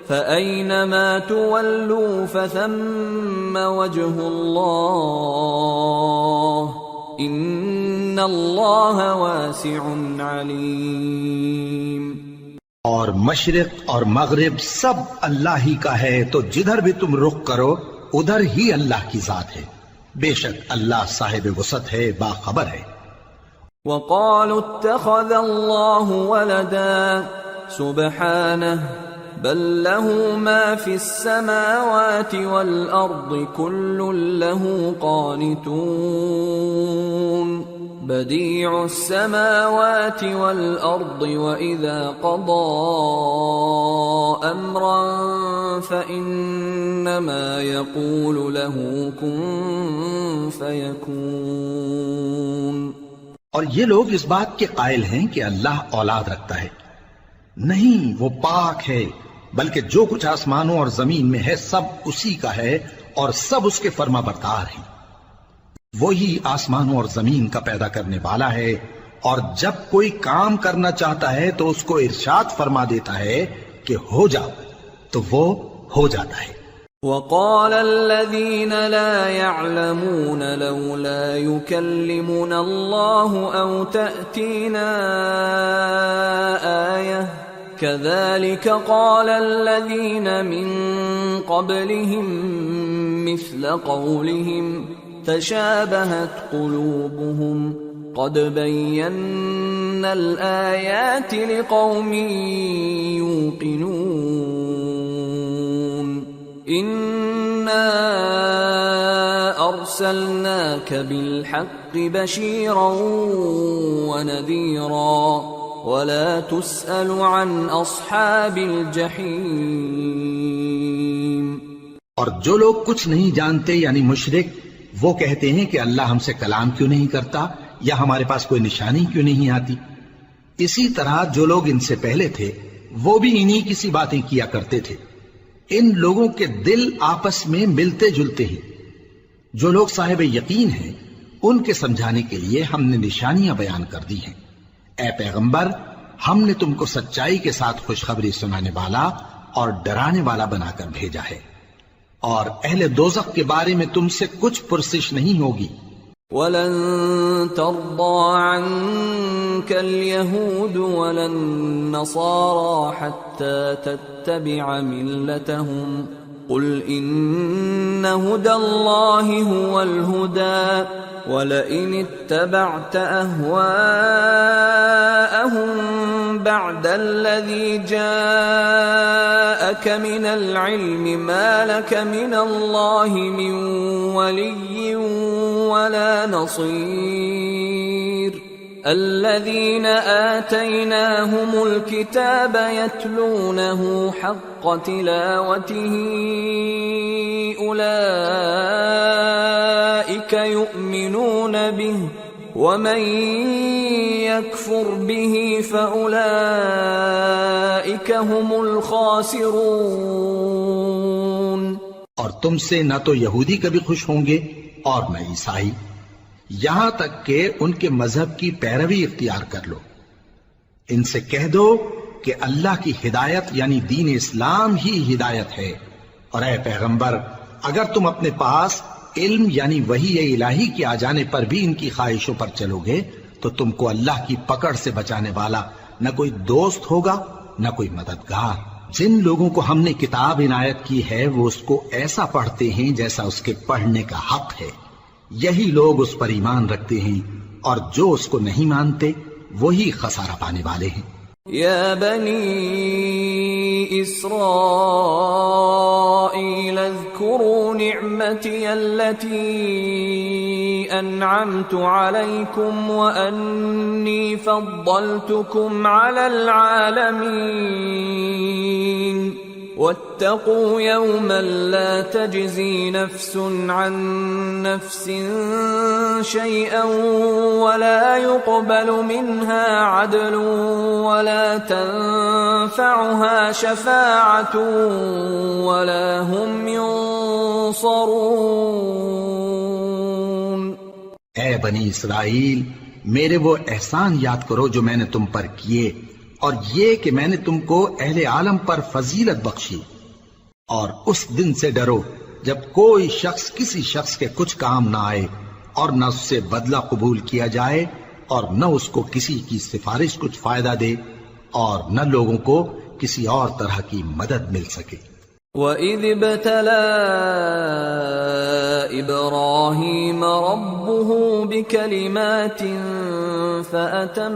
فَأَيْنَمَا تُوَلُّوا فَثَمَّ وَجْهُ اللَّهِ إِنَّ اللَّهَ وَاسِعٌ عَلِيمٌ۔ اور مشرق اور مغرب سب اللہ ہی کا ہے، تو جدھر بھی تم رخ کرو ادھر ہی اللہ کی ذات ہے، بے شک اللہ صاحب وسعت ہے، باخبر ہے۔ وقالوا اتخذ الله ولدا سبحانه بل له ما في السماوات والأرض كل له قانتون بديع السماوات والأرض وإذا قضى أمرا فإنما يقول له كن فيكون۔ اور یہ لوگ اس بات کے قائل ہیں کہ اللہ اولاد رکھتا ہے، نہیں، وہ پاک ہے، بلکہ جو کچھ آسمانوں اور زمین میں ہے سب اسی کا ہے اور سب اس کے فرما بردار ہیں۔ وہی آسمانوں اور زمین کا پیدا کرنے والا ہے، اور جب کوئی کام کرنا چاہتا ہے تو اس کو ارشاد فرما دیتا ہے کہ ہو جاؤ، تو وہ ہو جاتا ہے۔ وقال الذين لا يعلمون لولا يكلمنا الله أو تأتينا آية كذلك قال الذين من قبلهم مثل قولهم تشابهت قلوبهم قد بينا الآيات لقوم يوقنون إنا أرسلناك بالحق بشيرا ونذيرا ولا تسأل عن أصحاب الجحيم۔ اور جو لوگ کچھ نہیں جانتے یعنی مشرک، وہ کہتے ہیں کہ اللہ ہم سے کلام کیوں نہیں کرتا یا ہمارے پاس کوئی نشانی کیوں نہیں آتی۔ اسی طرح جو لوگ ان سے پہلے تھے وہ بھی انہی کسی باتیں کیا کرتے تھے۔ ان لوگوں کے دل آپس میں ملتے جلتے ہیں۔ جو لوگ صاحب یقین ہیں ان کے سمجھانے کے لیے ہم نے نشانیاں بیان کر دی ہیں۔ اے پیغمبر، ہم نے تم کو سچائی کے ساتھ خوشخبری سنانے والا اور ڈرانے والا بنا کر بھیجا ہے، اور اہل دوزخ کے بارے میں تم سے کچھ پرسش نہیں ہوگی۔ وَلَن تَرْضَىٰ عَنكَ الْيَهُودُ وَلَا النَّصَارَىٰ حَتَّىٰ تَتَّبِعَ مِلَّتَهُمْ قُلْ إِنَّ هُدَى اللَّهِ هُوَ الْهُدَىٰ وَلَئِنِ اتَّبَعْتَ أَهْوَاءَهُم بَعْدَ الَّذِي جَاءَكَ مِنَ الْعِلْمِ مَا لَكَ مِنَ اللَّهِ مِن وَلِيٍّ وَلَا نَصِيرٍ الَّذِينَ آتَيْنَاهُمُ الْكِتَابَ يَتْلُونَهُ حَقَّ تِلَاوَتِهِ أُولَئِكَ يُؤْمِنُونَ بِهِ وَمَن يَكْفُرْ بِهِ فَأُولَئِكَ هُمُ الْخَاسِرُونَ۔ اور تم سے نہ تو یہودی کبھی خوش ہوں گے اور نہ عیسائی، یہاں تک کہ ان کے مذہب کی پیروی اختیار کر لو۔ ان سے کہہ دو کہ اللہ کی ہدایت یعنی دین اسلام ہی ہدایت ہے، اور اے پیغمبر اگر تم اپنے پاس علم یعنی وحی الہی کے آ جانے پر بھی ان کی خواہشوں پر چلو گے تو تم کو اللہ کی پکڑ سے بچانے والا نہ کوئی دوست ہوگا نہ کوئی مددگار۔ جن لوگوں کو ہم نے کتاب عنایت کی ہے وہ اس کو ایسا پڑھتے ہیں جیسا اس کے پڑھنے کا حق ہے، یہی لوگ اس پر ایمان رکھتے ہیں، اور جو اس کو نہیں مانتے وہی خسارہ پانے والے ہیں۔ یا بنی اسرائیل اذکروا نعمتی التي انعمت علیکم وانی فضلتکم علی العالمین واتقوا يوما لا تجزي نفس عن نفس شيئا ولا يقبل منها عدل ولا تنفعها شفاعة ولا هم ينصرون۔ اے بنی اسرائیل، میرے وہ احسان یاد کرو جو میں نے تم پر کیے، اور یہ کہ میں نے تم کو اہل عالم پر فضیلت بخشی، اور اس دن سے ڈرو جب کوئی شخص کسی شخص کے کچھ کام نہ آئے، اور نہ اس سے بدلہ قبول کیا جائے، اور نہ اس کو کسی کی سفارش کچھ فائدہ دے، اور نہ لوگوں کو کسی اور طرح کی مدد مل سکے۔ وَإِذِ ابْتَلَىٰ إِبْرَاهِيمَ رَبُّهُ بِكَلِمَاتٍ فَأَتَمَّهُنَّ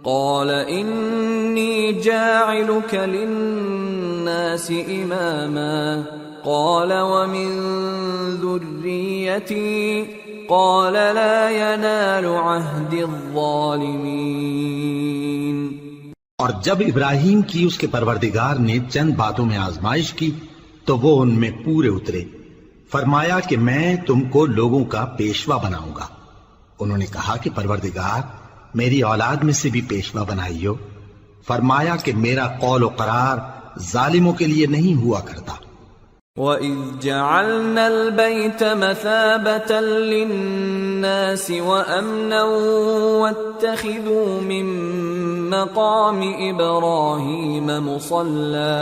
قَالَ إِنِّي جَاعِلُكَ لِلنَّاسِ إِمَامًا قَالَ وَمِن ذُرِّيَّتِي قَالَ لَا يَنَالُ عَهْدِ الظَّالِمِينَ۔ اور جب ابراہیم کی اس کے پروردگار نے چند باتوں میں آزمائش کی تو وہ ان میں پورے اترے۔ فرمایا کہ میں تم کو لوگوں کا پیشوا بناؤں گا۔ انہوں نے کہا کہ پروردگار میری اولاد میں سے بھی پیشوا بنائیو۔ فرمایا کہ میرا قول و قرار ظالموں کے لیے نہیں ہوا کرتا۔ وَإِذْ جَعَلْنَا الْبَيْتَ مَثَابَةً لِلنَّاسِ وَأَمْنًا وَاتَّخِذُوا مِن مَّقَامِ إِبْرَاهِيمَ مُصَلًّى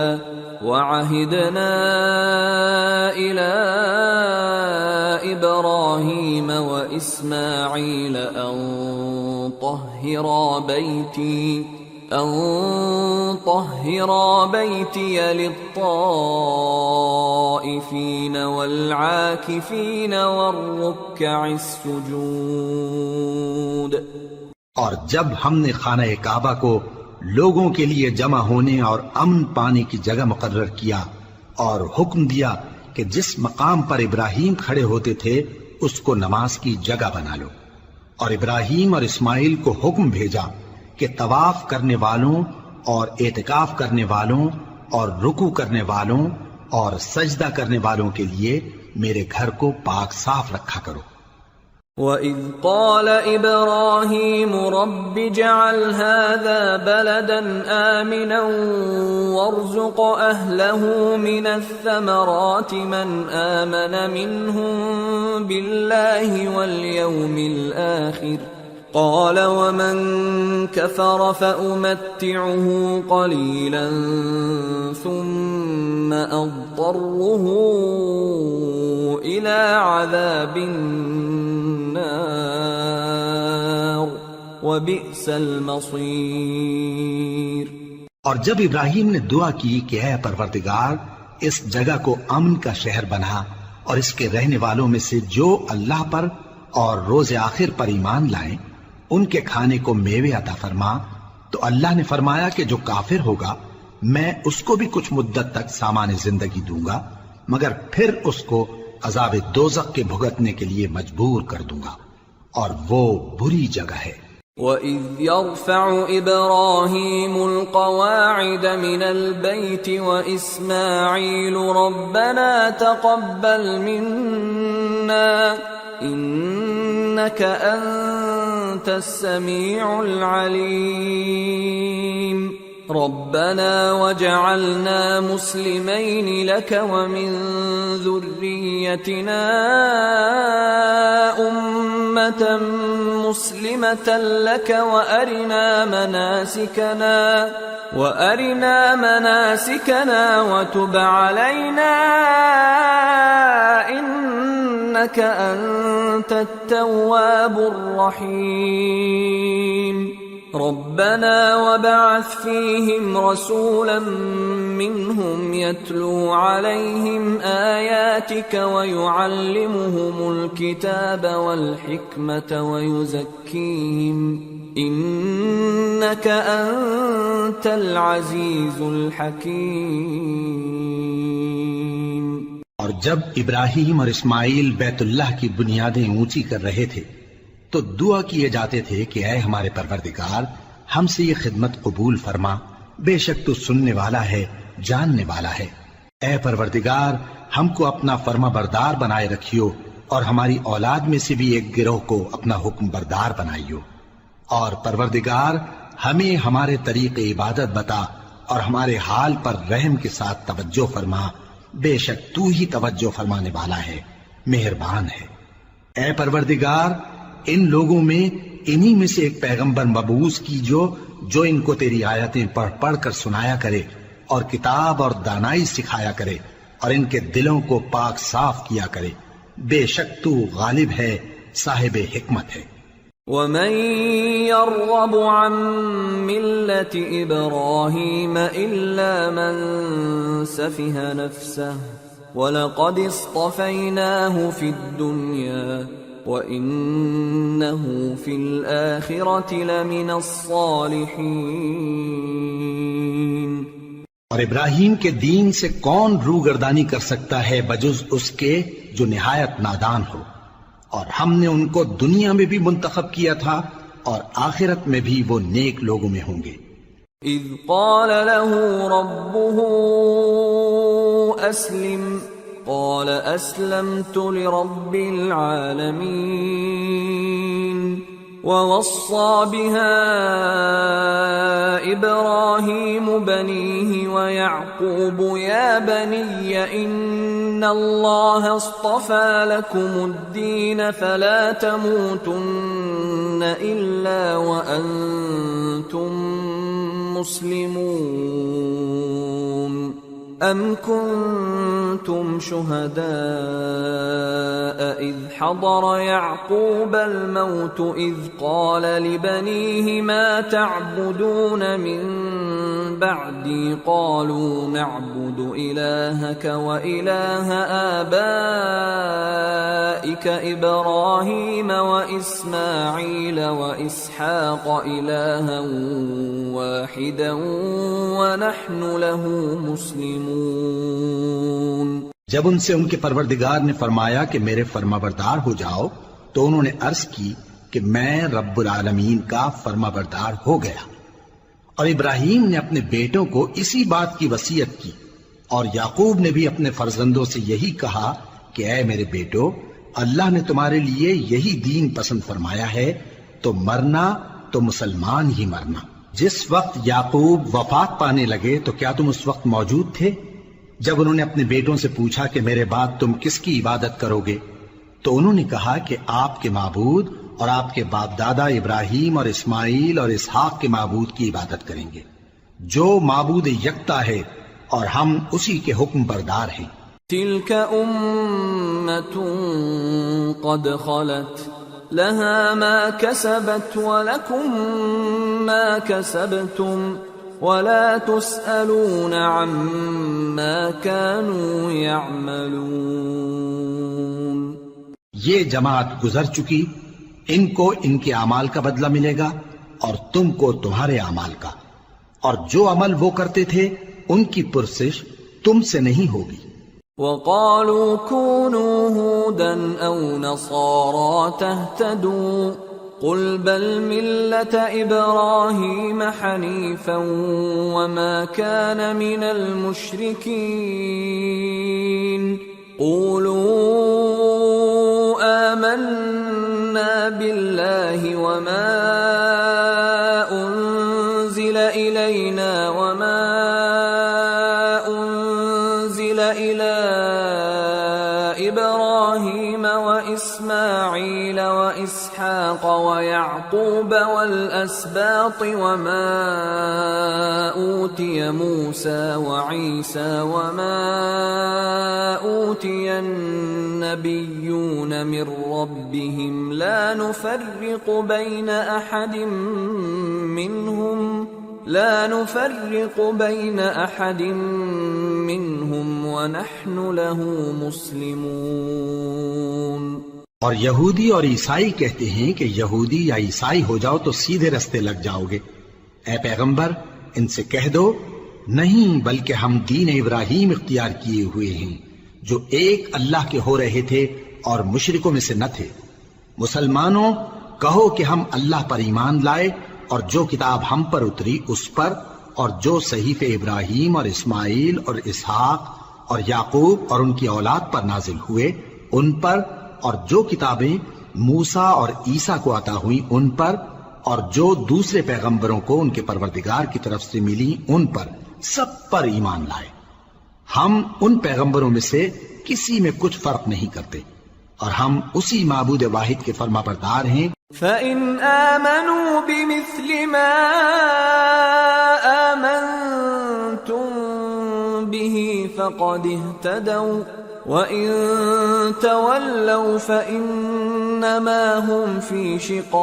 وَعَهِدْنَا إِلَىٰ إِبْرَاهِيمَ وَإِسْمَاعِيلَ أَن طَهِّرَا بَيْتِيَ لِلطَّائِفِينَ وَالْعَاكِفِينَ وَالرُّكَّعِ السُّجُودِ۔ اور جب ہم نے خانہ کعبہ کو لوگوں کے لیے جمع ہونے اور امن پانے کی جگہ مقرر کیا، اور حکم دیا کہ جس مقام پر ابراہیم کھڑے ہوتے تھے اس کو نماز کی جگہ بنا لو، اور ابراہیم اور اسماعیل کو حکم بھیجا کہ طواف کرنے والوں اور اعتکاف کرنے والوں اور رکوع کرنے والوں اور سجدہ کرنے والوں کے لیے میرے گھر کو پاک صاف رکھا کرو۔ وَإِذْ قَالَ إِبْرَاهِيمُ رَبِّ اجْعَلْ هَٰذَا بَلَدًا آمِنًا وَارْزُقْ أَهْلَهُ مِنَ الثَّمَرَاتِ مَنْ آمَنَ مِنْهُم بِاللَّهِ وَالْيَوْمِ الْآخِرِ قال ومن كفر فأمتعه قليلا ثم أضطره إلى عذاب النار وبئس المصير۔ اور جب ابراہیم نے دعا کی کہ اے پروردگار اس جگہ کو امن کا شہر بنا اور اس کے رہنے والوں میں سے جو اللہ پر اور روز آخر پر ایمان لائیں ان کے کھانے کو میوے عطا فرما، تو اللہ نے فرمایا کہ جو کافر ہوگا میں اس کو بھی کچھ مدت تک سامان زندگی دوں گا، مگر پھر اس کو عذاب دوزخ کے بھگتنے کے لیے مجبور کر دوں گا، اور وہ بری جگہ ہے۔ وَإِذْ يَرْفَعُ إِبْرَاهِيمُ الْقَوَاعِدَ مِنَ الْبَيْتِ وَإِسْمَاعِيلُ رَبَّنَا تَقَبَّلْ مِنَّا إِنَّكَ أَنْتَ السَّمِيعُ الْعَلِيمُ رَبَّنَا وَاجْعَلْنَا مُسْلِمَيْنِ لَكَ وَمِنْ ذُرِّيَّتِنَا أُمَّةً مُسْلِمَةً لَكَ وَأَرِنَا مَنَاسِكَنَا وَتُبْ عَلَيْنَا إِنَّكَ أَنْتَ التَّوَّابُ الرَّحِيمُ رَبَّنَا وَابْعَثْ فِيهِمْ رَسُولًا مِّنْهُمْ يَتْلُو عَلَيْهِمْ آيَاتِكَ وَيُعَلِّمُهُمُ الْكِتَابَ وَالْحِكْمَةَ وَيُزَكِّيهِمْ إِنَّكَ أَنْتَ الْعَزِيزُ الْحَكِيمُ۔ اور جب ابراہیم اور اسماعیل بیت اللہ کی بنیادیں اونچی کر رہے تھے تو دعا کیے جاتے تھے کہ اے ہمارے پروردگار ہم سے یہ خدمت قبول فرما، بے شک تو سننے والا ہے، جاننے والا ہے۔ اے پروردگار ہم کو اپنا فرما بردار بنائے رکھیو اور ہماری اولاد میں سے بھی ایک گروہ کو اپنا حکم بردار بنائیو، اور پروردگار ہمیں ہمارے طریق عبادت بتا اور ہمارے حال پر رحم کے ساتھ توجہ فرما، بے شک تو ہی توجہ فرمانے والا ہے، مہربان ہے۔ اے پروردگار ان لوگوں میں انہی میں سے ایک پیغمبر مبعوث کیجو جو ان کو تیری آیتیں پڑھ پڑھ کر سنایا کرے اور کتاب اور دانائی سکھایا کرے اور ان کے دلوں کو پاک صاف کیا کرے، بے شک تو غالب ہے، صاحب حکمت ہے۔ وَمَن يَرْغَبُ عَن مِّلَّةِ إِبْرَاهِيمَ إِلَّا مَن سَفِهَ نَفْسَهُ وَلَقَدِ اصْطَفَيْنَاهُ فِي الدُّنْيَا وَإِنَّهُ فِي الْآخِرَةِ لَمِنَ الصَّالِحِينَ۔ اور ابراہیم کے دین سے کون روگردانی کر سکتا ہے بجز اس کے جو نہایت نادان ہو، اور ہم نے ان کو دنیا میں بھی منتخب کیا تھا اور آخرت میں بھی وہ نیک لوگوں میں ہوں گے۔ اذ قال له ربه اسلم قال اسلمت لرب العالمين ووصى بها ابراهيم بنيه ويعقوب يا بني ان الله اصطفى لكم الدين فلا تموتن الا وانتم مسلمون ام كنتم شهداء اذ حضر يعقوب الموت اذ قال لبنيه ما تعبدون من بعدي قالوا نعبد الهك واله آبائك ابراهيم واسماعيل واسحاق الها واحدا ونحن له مسلمون۔ جب ان سے ان کے پروردگار نے فرمایا کہ میرے فرما بردار ہو جاؤ تو انہوں نے عرض کی کہ میں رب العالمین کا فرما بردار ہو گیا، اور ابراہیم نے اپنے بیٹوں کو اسی بات کی وصیت کی، اور یعقوب نے بھی اپنے فرزندوں سے یہی کہا کہ اے میرے بیٹو، اللہ نے تمہارے لیے یہی دین پسند فرمایا ہے، تو مرنا تو مسلمان ہی مرنا۔ جس وقت یعقوب وفات پانے لگے تو کیا تم اس وقت موجود تھے جب انہوں نے اپنے بیٹوں سے پوچھا کہ میرے بعد تم کس کی عبادت کرو گے؟ تو انہوں نے کہا کہ آپ کے معبود اور آپ کے باپ دادا ابراہیم اور اسماعیل اور اسحاق کے معبود کی عبادت کریں گے جو معبود یکتا ہے اور ہم اسی کے حکم بردار ہیں۔ تلك أمة قد خلت لها ما كسبت ولكم ما كسبتم ولا تسألون عما كانوا يعملون۔ یہ جماعت گزر چکی، ان کو ان کے اعمال کا بدلہ ملے گا اور تم کو تمہارے اعمال کا، اور جو عمل وہ کرتے تھے ان کی پرسش تم سے نہیں ہوگی۔ وقالوا كونوا هودا أو نصارى تهتدوا قل بل ملة إبراهيم حنيفا وما كان من المشركين قولوا آمنا بالله وما أنزل إلينا وما أنزل إلى إبراهيم وإسماعيل وإسحاق ويعقوب والأسباط وما أوتي موسى وعيسى وما أوتي النبيون من ربهم لا نفرق بين أحد منهم ونحن له مسلمون۔ اور یہودی اور عیسائی کہتے ہیں کہ یہودی یا عیسائی ہو جاؤ تو سیدھے رستے لگ جاؤ گے۔ اے پیغمبر ان سے کہہ دو نہیں، بلکہ ہم دین ابراہیم اختیار کیے ہوئے ہیں جو ایک اللہ کے ہو رہے تھے اور مشرکوں میں سے نہ تھے۔ مسلمانوں کہو کہ ہم اللہ پر ایمان لائے اور جو کتاب ہم پر اتری اس پر، اور جو صحیفے ابراہیم اور اسماعیل اور اسحاق اور یعقوب اور ان کی اولاد پر نازل ہوئے ان پر، اور جو کتابیں موسیٰ اور عیسیٰ کو عطا ہوئیں ان پر، اور جو دوسرے پیغمبروں کو ان کے پروردگار کی طرف سے ملی ان پر، سب پر ایمان لائے۔ ہم ان پیغمبروں میں سے کسی میں کچھ فرق نہیں کرتے، اور ہم اسی معبود واحد کے فرما بردار ہیں۔ فَإِنْ آمَنُوا بِمِثْلِ مَا آمَنْتُمْ بِهِ فَقَدِ اهْتَدَوْا وَإِنْ تَوَلَّوْا فَإِنَّمَا هُمْ فِي شِقَاقٍ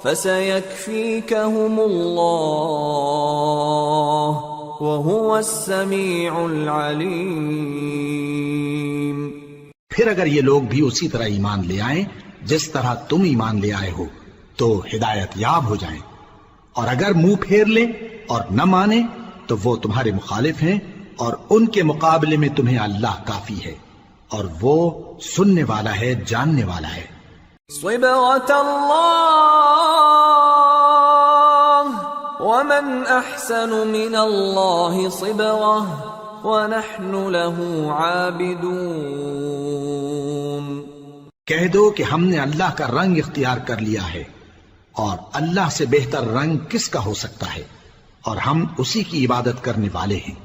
فَسَيَكْفِيكَهُمُ اللَّهُ وَهُوَ السَّمِيعُ الْعَلِيمُ۔ پھر اگر یہ لوگ بھی اسی طرح ایمان لے آئیں جس طرح تم ایمان لے آئے ہو تو ہدایت یاب ہو جائیں، اور اگر منہ پھیر لیں اور نہ مانیں تو وہ تمہارے مخالف ہیں، اور ان کے مقابلے میں تمہیں اللہ کافی ہے، اور وہ سننے والا ہے، جاننے والا ہے۔ صبغة الله ومن أحسن من الله صبغة وَنَحْنُ لَهُ عَابِدُونَ۔ کہہ دو کہ ہم نے اللہ کا رنگ اختیار کر لیا ہے، اور اللہ سے بہتر رنگ کس کا ہو سکتا ہے، اور ہم اسی کی عبادت کرنے والے ہیں۔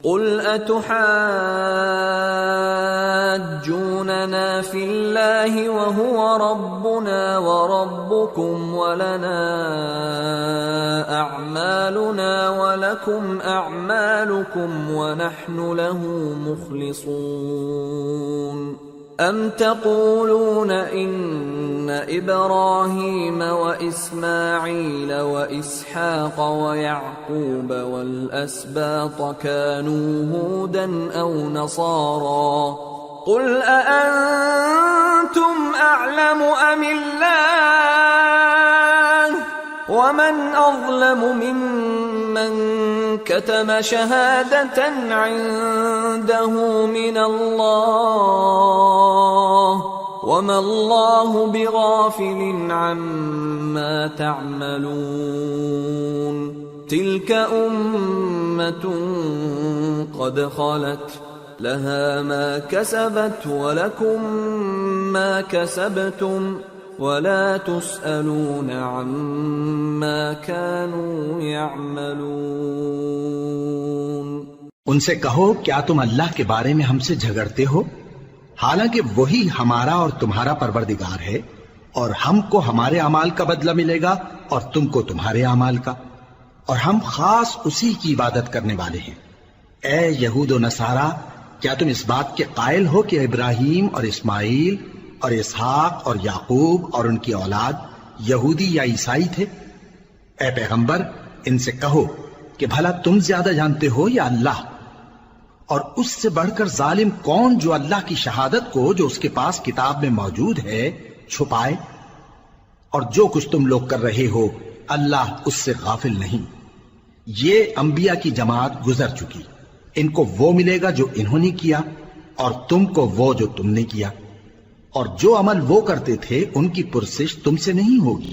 قُلْ أَتُحَاجُّونَنَا فِي اللَّهِ وَهُوَ رَبُّنَا وَرَبُّكُمْ وَلَنَا أَعْمَالُنَا وَلَكُمْ أَعْمَالُكُمْ وَنَحْنُ لَهُ مُخْلِصُونَ أَمْ تَقُولُونَ إِنَّ إِبْرَاهِيمَ وَإِسْمَاعِيلَ وَإِسْحَاقَ وَيَعْقُوبَ وَالْأَسْبَاطَ كَانُوا هُودًا أَوْ نَصَارَى قُلْ أَأَنْتُمْ أَعْلَمُ أَمِ اللَّهُ وَمَنْ أَظْلَمُ مِمَّنْ كَتَمَ شَهَادَةً عِنْدَهُ مِنَ اللَّهِ وَمَا اللَّهُ بِغَافِلٍ عَمَّا تَعْمَلُونَ تِلْكَ أُمَّةٌ قَدْ خَلَتْ لَهَا مَا كَسَبَتْ وَلَكُمْ مَا كَسَبْتُمْ وَلَا تُسْأَلُونَ عَمَّا كَانُوا يَعْمَلُونَ۔ ان سے کہو کیا تم اللہ کے بارے میں ہم سے جھگڑتے ہو؟ حالانکہ وہی ہمارا اور تمہارا پروردگار ہے، اور ہم کو ہمارے اعمال کا بدلہ ملے گا اور تم کو تمہارے اعمال کا، اور ہم خاص اسی کی عبادت کرنے والے ہیں۔ اے یہود و نصارا، کیا تم اس بات کے قائل ہو کہ ابراہیم اور اسماعیل اور اسحاق اور یعقوب اور ان کی اولاد یہودی یا عیسائی تھے؟ اے پیغمبر، ان سے کہو کہ بھلا تم زیادہ جانتے ہو یا اللہ؟ اور اس سے بڑھ کر ظالم کون جو اللہ کی شہادت کو جو اس کے پاس کتاب میں موجود ہے چھپائے؟ اور جو کچھ تم لوگ کر رہے ہو اللہ اس سے غافل نہیں۔ یہ انبیاء کی جماعت گزر چکی، ان کو وہ ملے گا جو انہوں نے کیا، اور تم کو وہ جو تم نے کیا، اور جو عمل وہ کرتے تھے ان کی پرسش تم سے نہیں ہوگی۔